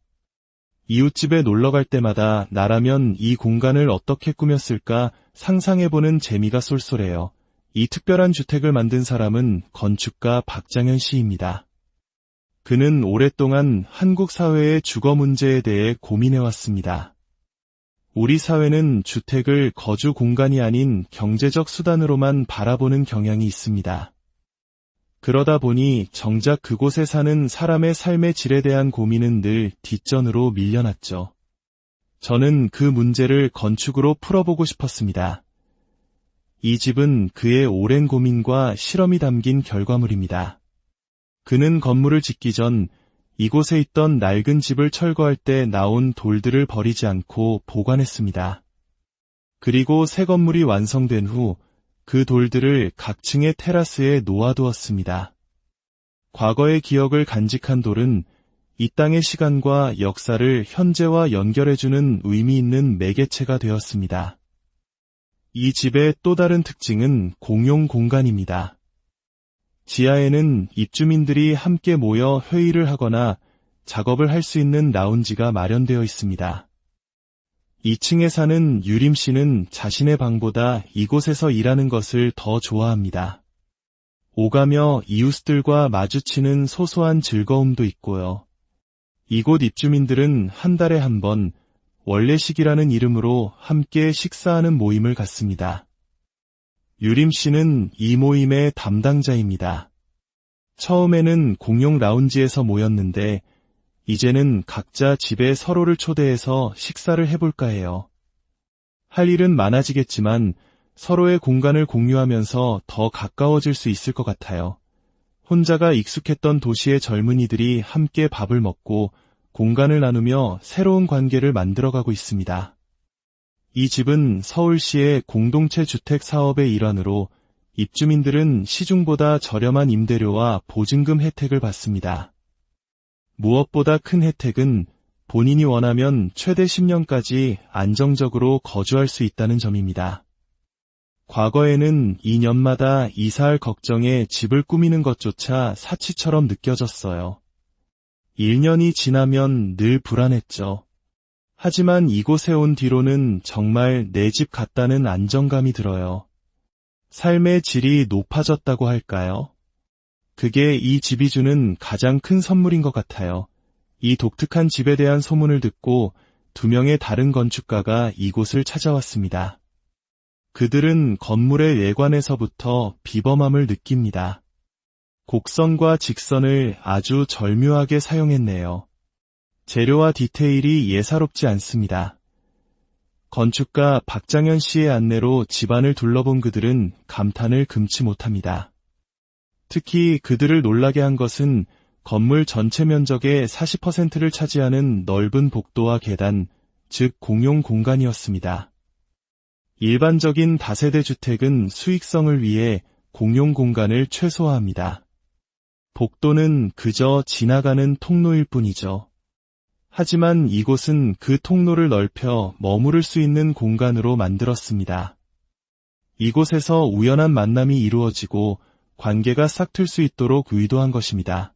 이웃집에 놀러갈 때마다 나라면 이 공간을 어떻게 꾸몄을까 상상해보는 재미가 쏠쏠해요. 이 특별한 주택을 만든 사람은 건축가 박장현 씨입니다. 그는 오랫동안 한국 사회의 주거 문제에 대해 고민해왔습니다. 우리 사회는 주택을 거주 공간이 아닌 경제적 수단으로만 바라보는 경향이 있습니다. 그러다 보니 정작 그곳에 사는 사람의 삶의 질에 대한 고민은 늘 뒷전으로 밀려났죠. 저는 그 문제를 건축으로 풀어보고 싶었습니다. 이 집은 그의 오랜 고민과 실험이 담긴 결과물입니다. 그는 건물을 짓기 전 이곳에 있던 낡은 집을 철거할 때 나온 돌들을 버리지 않고 보관했습니다. 그리고 새 건물이 완성된 후 그 돌들을 각 층의 테라스에 놓아두었습니다. 과거의 기억을 간직한 돌은 이 땅의 시간과 역사를 현재와 연결해주는 의미 있는 매개체가 되었습니다. 이 집의 또 다른 특징은 공용 공간입니다. 지하에는 입주민들이 함께 모여 회의를 하거나 작업을 할 수 있는 라운지가 마련되어 있습니다. 2층에 사는 유림 씨는 자신의 방보다 이곳에서 일하는 것을 더 좋아합니다. 오가며 이웃들과 마주치는 소소한 즐거움도 있고요. 이곳 입주민들은 한 달에 한 번 원래식이라는 이름으로 함께 식사하는 모임을 갖습니다. 유림 씨는 이 모임의 담당자입니다. 처음에는 공용 라운지에서 모였는데 이제는 각자 집에 서로를 초대해서 식사를 해볼까 해요. 할 일은 많아지겠지만 서로의 공간을 공유하면서 더 가까워질 수 있을 것 같아요. 혼자가 익숙했던 도시의 젊은이들이 함께 밥을 먹고 공간을 나누며 새로운 관계를 만들어가고 있습니다. 이 집은 서울시의 공동체 주택 사업의 일환으로 입주민들은 시중보다 저렴한 임대료와 보증금 혜택을 받습니다. 무엇보다 큰 혜택은 본인이 원하면 최대 10년까지 안정적으로 거주할 수 있다는 점입니다. 과거에는 2년마다 이사할 걱정에 집을 꾸미는 것조차 사치처럼 느껴졌어요. 1년이 지나면 늘 불안했죠. 하지만 이곳에 온 뒤로는 정말 내 집 같다는 안정감이 들어요. 삶의 질이 높아졌다고 할까요? 그게 이 집이 주는 가장 큰 선물인 것 같아요. 이 독특한 집에 대한 소문을 듣고 2명의 다른 건축가가 이곳을 찾아왔습니다. 그들은 건물의 외관에서부터 비범함을 느낍니다. 곡선과 직선을 아주 절묘하게 사용했네요. 재료와 디테일이 예사롭지 않습니다. 건축가 박장현 씨의 안내로 집안을 둘러본 그들은 감탄을 금치 못합니다. 특히 그들을 놀라게 한 것은 건물 전체 면적의 40%를 차지하는 넓은 복도와 계단, 즉 공용 공간이었습니다. 일반적인 다세대 주택은 수익성을 위해 공용 공간을 최소화합니다. 복도는 그저 지나가는 통로일 뿐이죠. 하지만 이곳은 그 통로를 넓혀 머무를 수 있는 공간으로 만들었습니다. 이곳에서 우연한 만남이 이루어지고 관계가 싹틀 수 있도록 의도한 것입니다.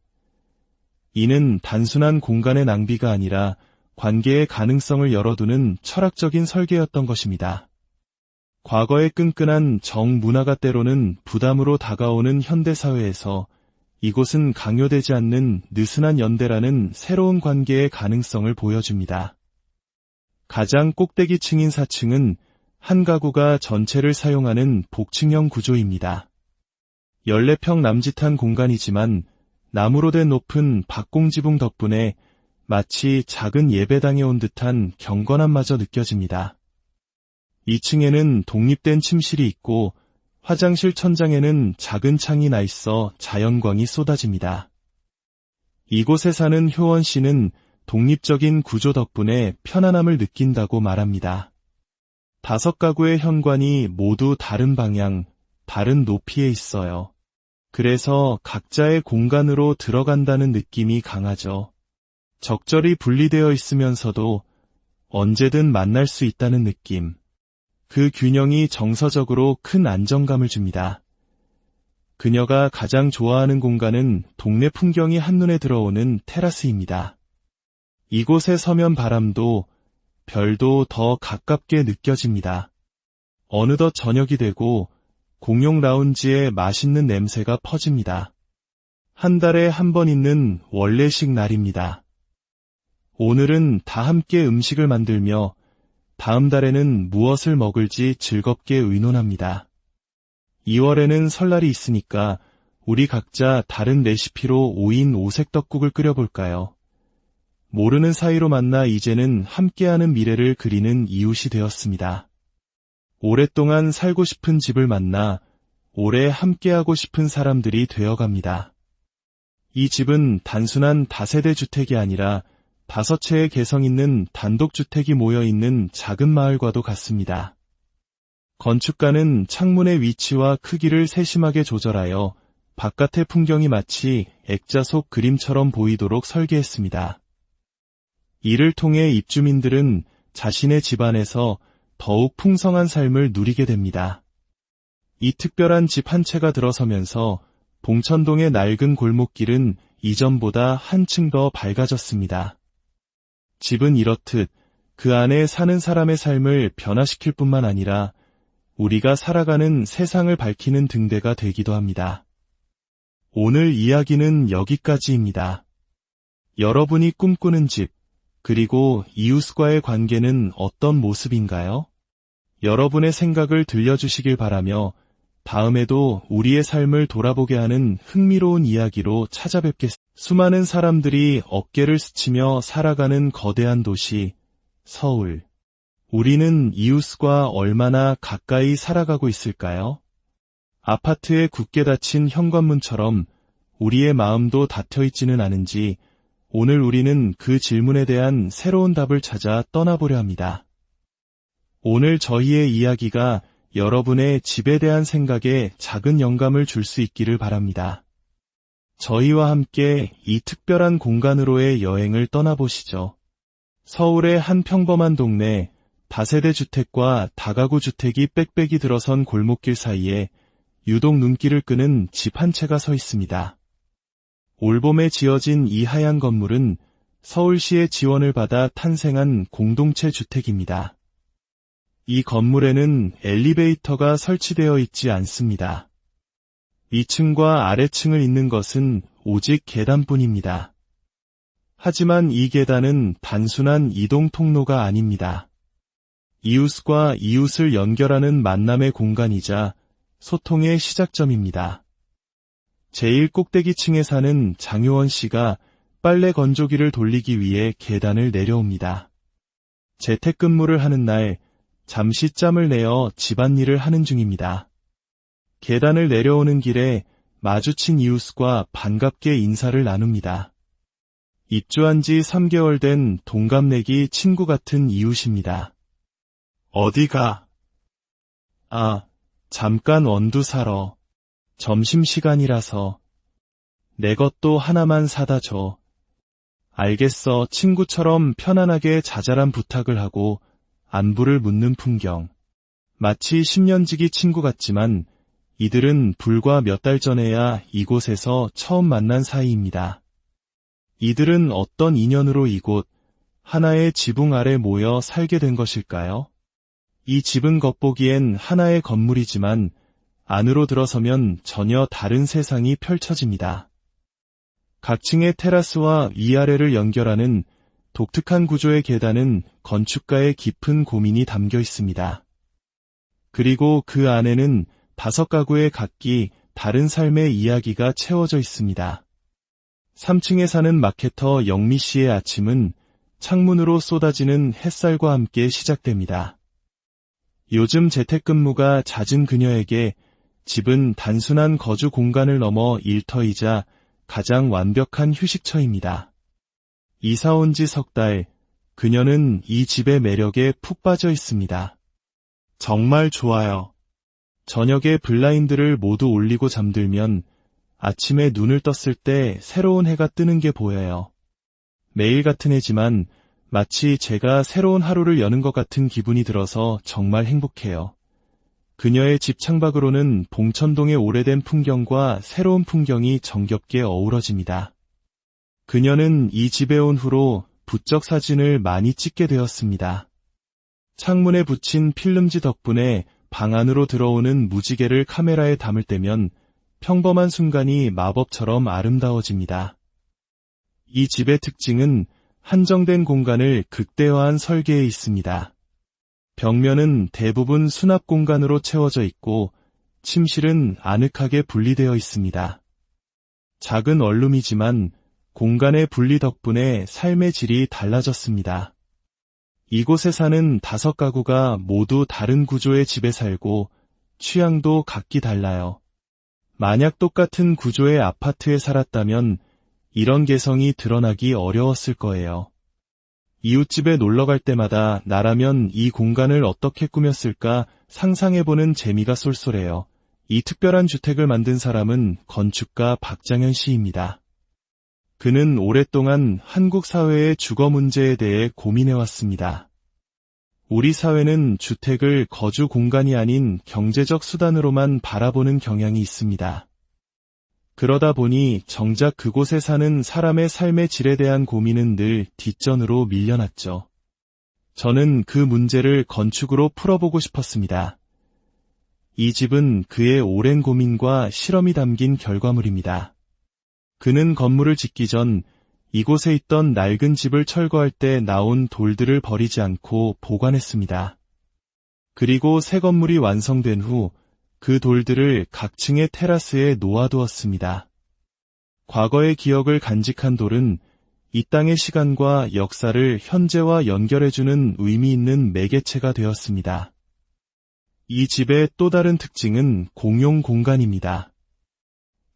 이는 단순한 공간의 낭비가 아니라 관계의 가능성을 열어두는 철학적인 설계였던 것입니다. 과거의 끈끈한 정문화가 때로는 부담으로 다가오는 현대사회에서 이곳은 강요되지 않는 느슨한 연대라는 새로운 관계의 가능성을 보여줍니다. 가장 꼭대기층인 4층은 한 가구가 전체를 사용하는 복층형 구조입니다. 14평 남짓한 공간이지만 나무로 된 높은 박공지붕 덕분에 마치 작은 예배당에 온 듯한 경건함마저 느껴집니다. 2층에는 독립된 침실이 있고 화장실 천장에는 작은 창이 나 있어 자연광이 쏟아집니다. 이곳에 사는 효원 씨는 독립적인 구조 덕분에 편안함을 느낀다고 말합니다. 5가구의 현관이 모두 다른 방향, 다른 높이에 있어요. 그래서 각자의 공간으로 들어간다는 느낌이 강하죠. 적절히 분리되어 있으면서도 언제든 만날 수 있다는 느낌. 그 균형이 정서적으로 큰 안정감을 줍니다. 그녀가 가장 좋아하는 공간은 동네 풍경이 한눈에 들어오는 테라스입니다. 이곳에 서면 바람도 별도 더 가깝게 느껴집니다. 어느덧 저녁이 되고 공용 라운지에 맛있는 냄새가 퍼집니다. 한 달에 한 번 있는 원래식 날입니다. 오늘은 다 함께 음식을 만들며 다음 달에는 무엇을 먹을지 즐겁게 의논합니다. 2월에는 설날이 있으니까 우리 각자 다른 레시피로 5인 5색 떡국을 끓여볼까요? 모르는 사이로 만나 이제는 함께하는 미래를 그리는 이웃이 되었습니다. 오랫동안 살고 싶은 집을 만나 오래 함께하고 싶은 사람들이 되어갑니다. 이 집은 단순한 다세대 주택이 아니라 5채의 개성 있는 단독주택이 모여있는 작은 마을과도 같습니다. 건축가는 창문의 위치와 크기를 세심하게 조절하여 바깥의 풍경이 마치 액자 속 그림처럼 보이도록 설계했습니다. 이를 통해 입주민들은 자신의 집안에서 더욱 풍성한 삶을 누리게 됩니다. 이 특별한 집 한 채가 들어서면서 봉천동의 낡은 골목길은 이전보다 한층 더 밝아졌습니다. 집은 이렇듯 그 안에 사는 사람의 삶을 변화시킬 뿐만 아니라 우리가 살아가는 세상을 밝히는 등대가 되기도 합니다. 오늘 이야기는 여기까지입니다. 여러분이 꿈꾸는 집, 그리고 이웃과의 관계는 어떤 모습인가요? 여러분의 생각을 들려주시길 바라며 다음에도 우리의 삶을 돌아보게 하는 흥미로운 이야기로 찾아뵙겠습니다. 수많은 사람들이 어깨를 스치며 살아가는 거대한 도시, 서울. 우리는 이웃과 얼마나 가까이 살아가고 있을까요? 아파트에 굳게 닫힌 현관문처럼 우리의 마음도 닫혀있지는 않은지 오늘 우리는 그 질문에 대한 새로운 답을 찾아 떠나보려 합니다. 오늘 저희의 이야기가 여러분의 집에 대한 생각에 작은 영감을 줄 수 있기를 바랍니다. 저희와 함께 이 특별한 공간으로의 여행을 떠나보시죠. 서울의 한 평범한 동네, 다세대 주택과 다가구 주택이 빽빽이 들어선 골목길 사이에 유독 눈길을 끄는 집 한 채가 서 있습니다. 올봄에 지어진 이 하얀 건물은 서울시의 지원을 받아 탄생한 공동체 주택입니다. 이 건물에는 엘리베이터가 설치되어 있지 않습니다. 2층과 아래층을 잇는 것은 오직 계단뿐입니다. 하지만 이 계단은 단순한 이동 통로가 아닙니다. 이웃과 이웃을 연결하는 만남의 공간이자 소통의 시작점입니다. 제일 꼭대기층에 사는 장효원 씨가 빨래 건조기를 돌리기 위해 계단을 내려옵니다. 재택근무를 하는 날 잠시 짬을 내어 집안일을 하는 중입니다. 계단을 내려오는 길에 마주친 이웃과 반갑게 인사를 나눕니다. 입주한 지 3개월 된 동갑내기 친구 같은 이웃입니다. 어디가? 잠깐 원두 사러. 점심시간이라서. 내 것도 하나만 사다 줘. 알겠어 친구처럼 편안하게 자잘한 부탁을 하고 안부를 묻는 풍경. 마치 10년지기 친구 같지만 이들은 불과 몇 달 전에야 이곳에서 처음 만난 사이입니다. 이들은 어떤 인연으로 이곳 하나의 지붕 아래 모여 살게 된 것일까요? 이 집은 겉보기엔 하나의 건물이지만 안으로 들어서면 전혀 다른 세상이 펼쳐집니다. 각 층의 테라스와 위아래를 연결하는 독특한 구조의 계단은 건축가의 깊은 고민이 담겨 있습니다. 그리고 그 안에는 5가구의 각기 다른 삶의 이야기가 채워져 있습니다. 3층에 사는 마케터 영미 씨의 아침은 창문으로 쏟아지는 햇살과 함께 시작됩니다. 요즘 재택근무가 잦은 그녀에게 집은 단순한 거주 공간을 넘어 일터이자 가장 완벽한 휴식처입니다. 이사 온 지 석 달, 그녀는 이 집의 매력에 푹 빠져 있습니다. 정말 좋아요. 저녁에 블라인드를 모두 올리고 잠들면 아침에 눈을 떴을 때 새로운 해가 뜨는 게 보여요. 매일 같은 해지만 마치 제가 새로운 하루를 여는 것 같은 기분이 들어서 정말 행복해요. 그녀의 집 창밖으로는 봉천동의 오래된 풍경과 새로운 풍경이 정겹게 어우러집니다. 그녀는 이 집에 온 후로 부적 사진을 많이 찍게 되었습니다. 창문에 붙인 필름지 덕분에 방 안으로 들어오는 무지개를 카메라에 담을 때면 평범한 순간이 마법처럼 아름다워집니다. 이 집의 특징은 한정된 공간을 극대화한 설계에 있습니다. 벽면은 대부분 수납 공간으로 채워져 있고 침실은 아늑하게 분리되어 있습니다. 작은 원룸이지만 공간의 분리 덕분에 삶의 질이 달라졌습니다. 이곳에 사는 5가구가 모두 다른 구조의 집에 살고 취향도 각기 달라요. 만약 똑같은 구조의 아파트에 살았다면 이런 개성이 드러나기 어려웠을 거예요. 이웃집에 놀러갈 때마다 나라면 이 공간을 어떻게 꾸몄을까 상상해보는 재미가 쏠쏠해요. 이 특별한 주택을 만든 사람은 건축가 박장현 씨입니다. 그는 오랫동안 한국 사회의 주거 문제에 대해 고민해왔습니다. 우리 사회는 주택을 거주 공간이 아닌 경제적 수단으로만 바라보는 경향이 있습니다. 그러다 보니 정작 그곳에 사는 사람의 삶의 질에 대한 고민은 늘 뒷전으로 밀려났죠. 저는 그 문제를 건축으로 풀어보고 싶었습니다. 이 집은 그의 오랜 고민과 실험이 담긴 결과물입니다. 그는 건물을 짓기 전 이곳에 있던 낡은 집을 철거할 때 나온 돌들을 버리지 않고 보관했습니다. 그리고 새 건물이 완성된 후 그 돌들을 각 층의 테라스에 놓아두었습니다. 과거의 기억을 간직한 돌은 이 땅의 시간과 역사를 현재와 연결해주는 의미 있는 매개체가 되었습니다. 이 집의 또 다른 특징은 공용 공간입니다.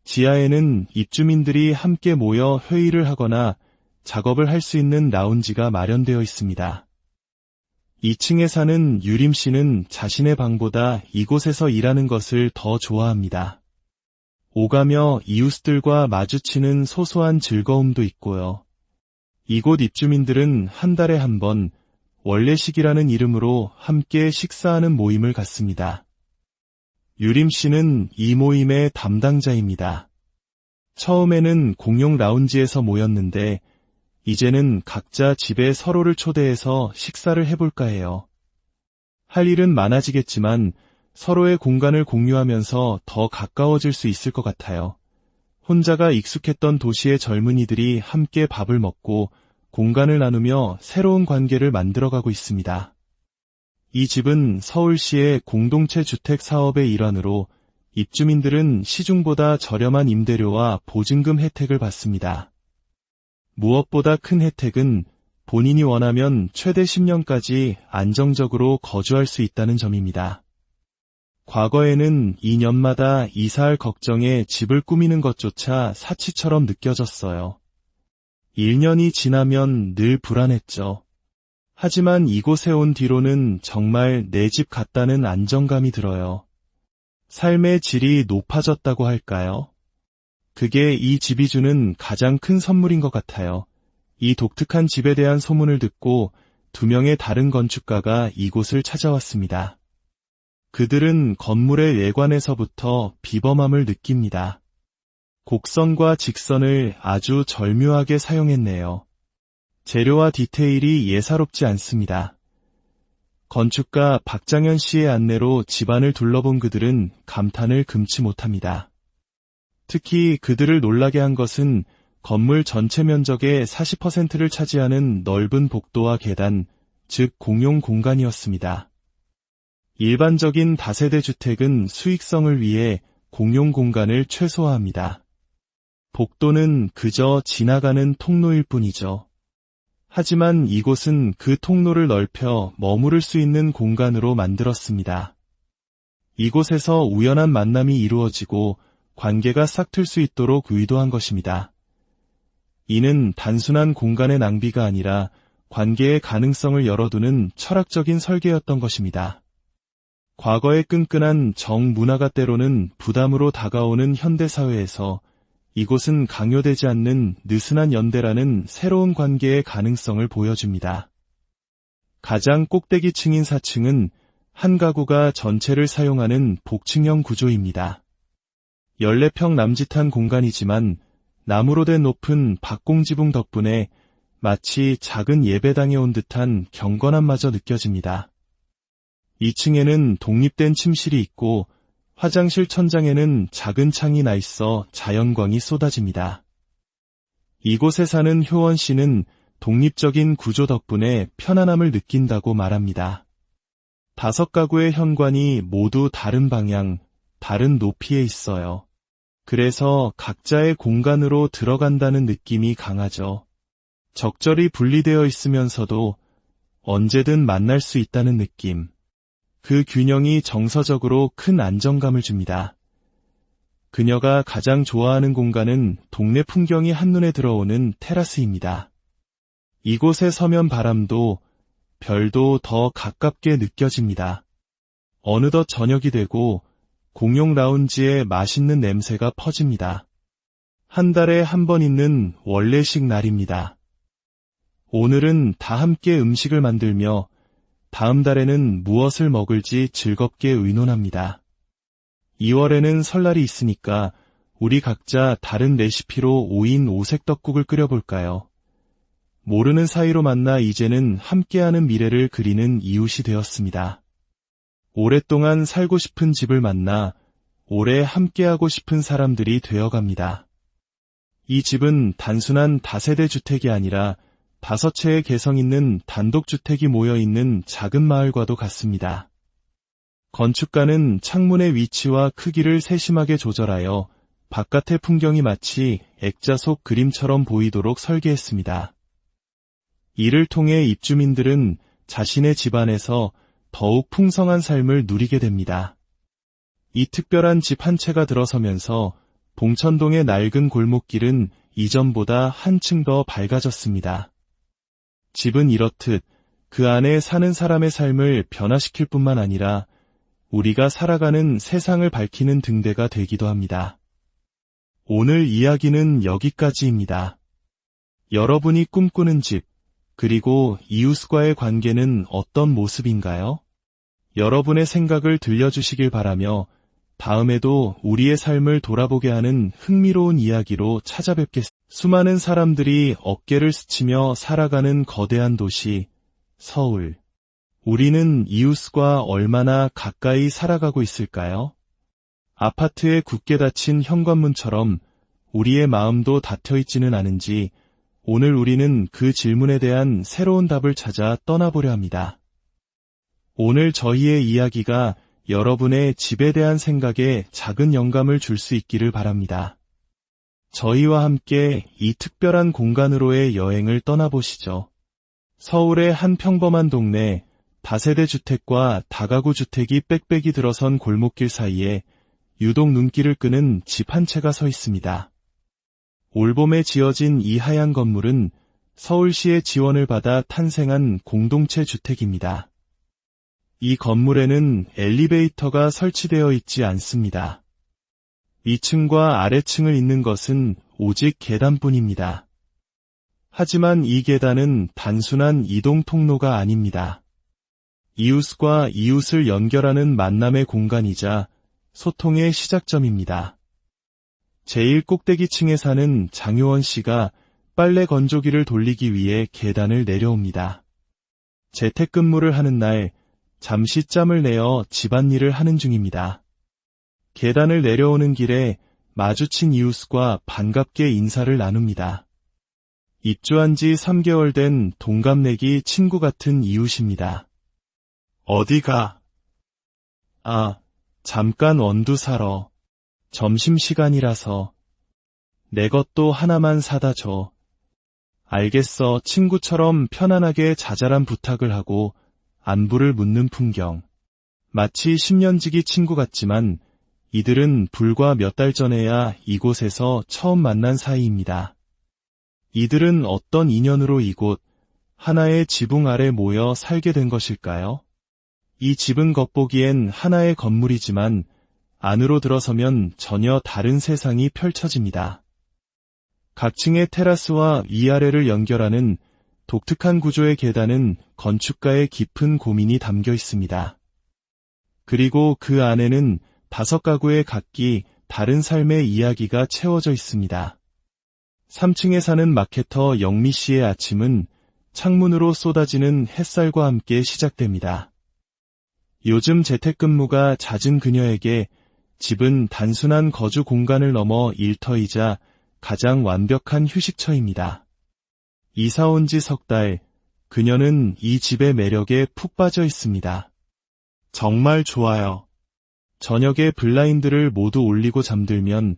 지하에는 입주민들이 함께 모여 회의를 하거나 작업을 할 수 있는 라운지가 마련되어 있습니다. 2층에 사는 유림 씨는 자신의 방보다 이곳에서 일하는 것을 더 좋아합니다. 오가며 이웃들과 마주치는 소소한 즐거움도 있고요. 이곳 입주민들은 한 달에 한 번 원래식이라는 이름으로 함께 식사하는 모임을 갖습니다. 유림 씨는 이 모임의 담당자입니다. 처음에는 공용 라운지에서 모였는데 이제는 각자 집에 서로를 초대해서 식사를 해볼까 해요. 할 일은 많아지겠지만 서로의 공간을 공유하면서 더 가까워질 수 있을 것 같아요. 혼자가 익숙했던 도시의 젊은이들이 함께 밥을 먹고 공간을 나누며 새로운 관계를 만들어가고 있습니다. 이 집은 서울시의 공동체 주택 사업의 일환으로 입주민들은 시중보다 저렴한 임대료와 보증금 혜택을 받습니다. 무엇보다 큰 혜택은 본인이 원하면 최대 10년까지 안정적으로 거주할 수 있다는 점입니다. 과거에는 2년마다 이사할 걱정에 집을 꾸미는 것조차 사치처럼 느껴졌어요. 1년이 지나면 늘 불안했죠. 하지만 이곳에 온 뒤로는 정말 내 집 같다는 안정감이 들어요. 삶의 질이 높아졌다고 할까요? 그게 이 집이 주는 가장 큰 선물인 것 같아요. 이 독특한 집에 대한 소문을 듣고 2명의 다른 건축가가 이곳을 찾아왔습니다. 그들은 건물의 외관에서부터 비범함을 느낍니다. 곡선과 직선을 아주 절묘하게 사용했네요. 재료와 디테일이 예사롭지 않습니다. 건축가 박장현 씨의 안내로 집안을 둘러본 그들은 감탄을 금치 못합니다. 특히 그들을 놀라게 한 것은 건물 전체 면적의 40%를 차지하는 넓은 복도와 계단, 즉 공용 공간이었습니다. 일반적인 다세대 주택은 수익성을 위해 공용 공간을 최소화합니다. 복도는 그저 지나가는 통로일 뿐이죠. 하지만 이곳은 그 통로를 넓혀 머무를 수 있는 공간으로 만들었습니다. 이곳에서 우연한 만남이 이루어지고 관계가 싹틀 수 있도록 의도한 것입니다. 이는 단순한 공간의 낭비가 아니라 관계의 가능성을 열어두는 철학적인 설계였던 것입니다. 과거의 끈끈한 정문화가 때로는 부담으로 다가오는 현대사회에서 이곳은 강요되지 않는 느슨한 연대라는 새로운 관계의 가능성을 보여줍니다. 가장 꼭대기층인 4층은 한 가구가 전체를 사용하는 복층형 구조입니다. 14평 남짓한 공간이지만 나무로 된 높은 박공지붕 덕분에 마치 작은 예배당에 온 듯한 경건함마저 느껴집니다. 2층에는 독립된 침실이 있고 화장실 천장에는 작은 창이 나 있어 자연광이 쏟아집니다. 이곳에 사는 효원 씨는 독립적인 구조 덕분에 편안함을 느낀다고 말합니다. 5가구의 현관이 모두 다른 방향, 다른 높이에 있어요. 그래서 각자의 공간으로 들어간다는 느낌이 강하죠. 적절히 분리되어 있으면서도 언제든 만날 수 있다는 느낌. 그 균형이 정서적으로 큰 안정감을 줍니다. 그녀가 가장 좋아하는 공간은 동네 풍경이 한눈에 들어오는 테라스입니다. 이곳에 서면 바람도 별도 더 가깝게 느껴집니다. 어느덧 저녁이 되고 공용 라운지에 맛있는 냄새가 퍼집니다. 한 달에 한 번 있는 원래식 날입니다. 오늘은 다 함께 음식을 만들며 다음 달에는 무엇을 먹을지 즐겁게 의논합니다. 2월에는 설날이 있으니까 우리 각자 다른 레시피로 5인 5색 떡국을 끓여볼까요? 모르는 사이로 만나 이제는 함께하는 미래를 그리는 이웃이 되었습니다. 오랫동안 살고 싶은 집을 만나 오래 함께하고 싶은 사람들이 되어갑니다. 이 집은 단순한 다세대 주택이 아니라 5채의 개성 있는 단독주택이 모여있는 작은 마을과도 같습니다. 건축가는 창문의 위치와 크기를 세심하게 조절하여 바깥의 풍경이 마치 액자 속 그림처럼 보이도록 설계했습니다. 이를 통해 입주민들은 자신의 집안에서 더욱 풍성한 삶을 누리게 됩니다. 이 특별한 집 한 채가 들어서면서 봉천동의 낡은 골목길은 이전보다 한층 더 밝아졌습니다. 집은 이렇듯 그 안에 사는 사람의 삶을 변화시킬 뿐만 아니라 우리가 살아가는 세상을 밝히는 등대가 되기도 합니다. 오늘 이야기는 여기까지입니다. 여러분이 꿈꾸는 집, 그리고 이웃과의 관계는 어떤 모습인가요? 여러분의 생각을 들려주시길 바라며 다음에도 우리의 삶을 돌아보게 하는 흥미로운 이야기로 찾아뵙겠습니다. 수많은 사람들이 어깨를 스치며 살아가는 거대한 도시, 서울. 우리는 이웃과 얼마나 가까이 살아가고 있을까요? 아파트에 굳게 닫힌 현관문처럼 우리의 마음도 닫혀있지는 않은지 오늘 우리는 그 질문에 대한 새로운 답을 찾아 떠나보려 합니다. 오늘 저희의 이야기가 여러분의 집에 대한 생각에 작은 영감을 줄 수 있기를 바랍니다. 저희와 함께 이 특별한 공간으로의 여행을 떠나보시죠. 서울의 한 평범한 동네, 다세대 주택과 다가구 주택이 빽빽이 들어선 골목길 사이에 유독 눈길을 끄는 집 한 채가 서 있습니다. 올봄에 지어진 이 하얀 건물은 서울시의 지원을 받아 탄생한 공동체 주택입니다. 이 건물에는 엘리베이터가 설치되어 있지 않습니다. 2층과 아래층을 잇는 것은 오직 계단뿐입니다. 하지만 이 계단은 단순한 이동 통로가 아닙니다. 이웃과 이웃을 연결하는 만남의 공간이자 소통의 시작점입니다. 제일 꼭대기층에 사는 장효원 씨가 빨래 건조기를 돌리기 위해 계단을 내려옵니다. 재택근무를 하는 날 잠시 짬을 내어 집안일을 하는 중입니다. 계단을 내려오는 길에 마주친 이웃과 반갑게 인사를 나눕니다. 입주한 지 3개월 된 동갑내기 친구 같은 이웃입니다. 어디가? 잠깐 원두 사러. 점심시간이라서. 내 것도 하나만 사다 줘. 알겠어. 친구처럼 편안하게 자잘한 부탁을 하고 안부를 묻는 풍경. 마치 10년지기 친구 같지만 이들은 불과 몇 달 전에야 이곳에서 처음 만난 사이입니다. 이들은 어떤 인연으로 이곳 하나의 지붕 아래 모여 살게 된 것일까요? 이 집은 겉보기엔 하나의 건물이지만 안으로 들어서면 전혀 다른 세상이 펼쳐집니다. 각 층의 테라스와 위아래를 연결하는 독특한 구조의 계단은 건축가의 깊은 고민이 담겨 있습니다. 그리고 그 안에는 5가구의 각기 다른 삶의 이야기가 채워져 있습니다. 3층에 사는 마케터 영미 씨의 아침은 창문으로 쏟아지는 햇살과 함께 시작됩니다. 요즘 재택근무가 잦은 그녀에게 집은 단순한 거주 공간을 넘어 일터이자 가장 완벽한 휴식처입니다. 이사 온 지 석 달, 그녀는 이 집의 매력에 푹 빠져 있습니다. 정말 좋아요. 저녁에 블라인드를 모두 올리고 잠들면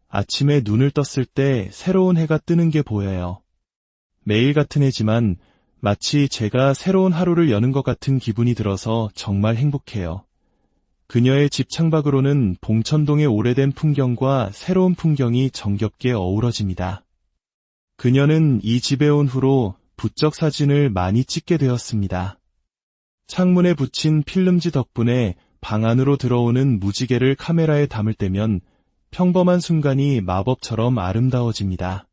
아침에 눈을 떴을 때 새로운 해가 뜨는 게 보여요. 매일 같은 해지만 마치 제가 새로운 하루를 여는 것 같은 기분이 들어서 정말 행복해요. 그녀의 집 창밖으로는 봉천동의 오래된 풍경과 새로운 풍경이 정겹게 어우러집니다. 그녀는 이 집에 온 후로 부적 사진을 많이 찍게 되었습니다. 창문에 붙인 필름지 덕분에 방 안으로 들어오는 무지개를 카메라에 담을 때면 평범한 순간이 마법처럼 아름다워집니다.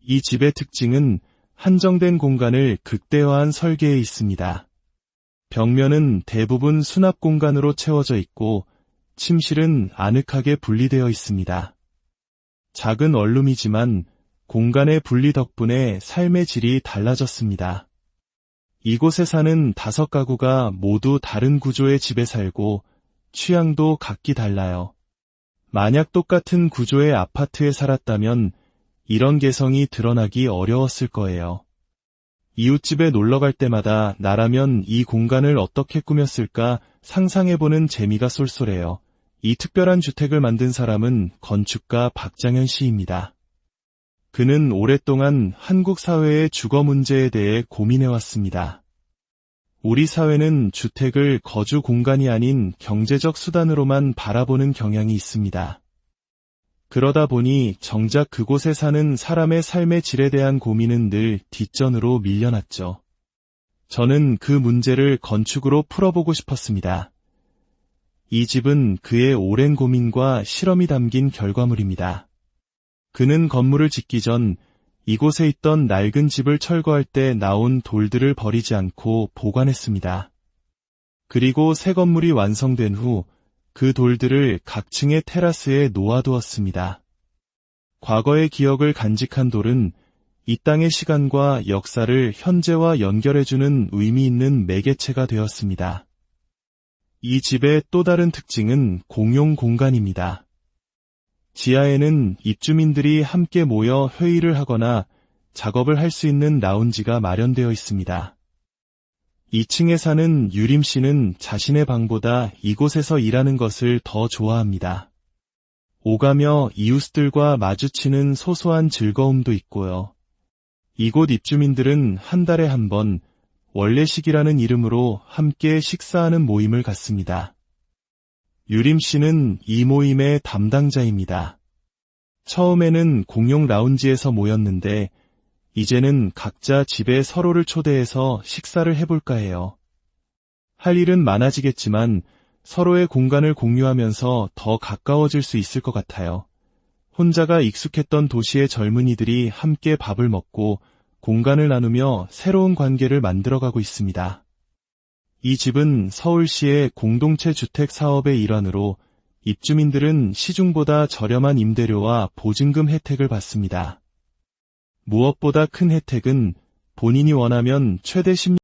이 집의 특징은 한정된 공간을 극대화한 설계에 있습니다. 벽면은 대부분 수납 공간으로 채워져 있고 침실은 아늑하게 분리되어 있습니다. 작은 원룸이지만 공간의 분리 덕분에 삶의 질이 달라졌습니다. 이곳에 사는 5가구가 모두 다른 구조의 집에 살고 취향도 각기 달라요. 만약 똑같은 구조의 아파트에 살았다면 이런 개성이 드러나기 어려웠을 거예요. 이웃집에 놀러갈 때마다 나라면 이 공간을 어떻게 꾸몄을까 상상해보는 재미가 쏠쏠해요. 이 특별한 주택을 만든 사람은 건축가 박장현 씨입니다. 그는 오랫동안 한국 사회의 주거 문제에 대해 고민해왔습니다. 우리 사회는 주택을 거주 공간이 아닌 경제적 수단으로만 바라보는 경향이 있습니다. 그러다 보니 정작 그곳에 사는 사람의 삶의 질에 대한 고민은 늘 뒷전으로 밀려났죠. 저는 그 문제를 건축으로 풀어보고 싶었습니다. 이 집은 그의 오랜 고민과 실험이 담긴 결과물입니다. 그는 건물을 짓기 전 이곳에 있던 낡은 집을 철거할 때 나온 돌들을 버리지 않고 보관했습니다. 그리고 새 건물이 완성된 후 그 돌들을 각 층의 테라스에 놓아두었습니다. 과거의 기억을 간직한 돌은 이 땅의 시간과 역사를 현재와 연결해주는 의미 있는 매개체가 되었습니다. 이 집의 또 다른 특징은 공용 공간입니다. 지하에는 입주민들이 함께 모여 회의를 하거나 작업을 할 수 있는 라운지가 마련되어 있습니다. 2층에 사는 유림 씨는 자신의 방보다 이곳에서 일하는 것을 더 좋아합니다. 오가며 이웃들과 마주치는 소소한 즐거움도 있고요. 이곳 입주민들은 한 달에 한 번 원래식이라는 이름으로 함께 식사하는 모임을 갖습니다. 유림 씨는 이 모임의 담당자입니다. 처음에는 공용 라운지에서 모였는데 이제는 각자 집에 서로를 초대해서 식사를 해볼까 해요. 할 일은 많아지겠지만 서로의 공간을 공유하면서 더 가까워질 수 있을 것 같아요. 혼자가 익숙했던 도시의 젊은이들이 함께 밥을 먹고 공간을 나누며 새로운 관계를 만들어가고 있습니다. 이 집은 서울시의 공동체 주택 사업의 일환으로 입주민들은 시중보다 저렴한 임대료와 보증금 혜택을 받습니다. 무엇보다 큰 혜택은 본인이 원하면 최대 10년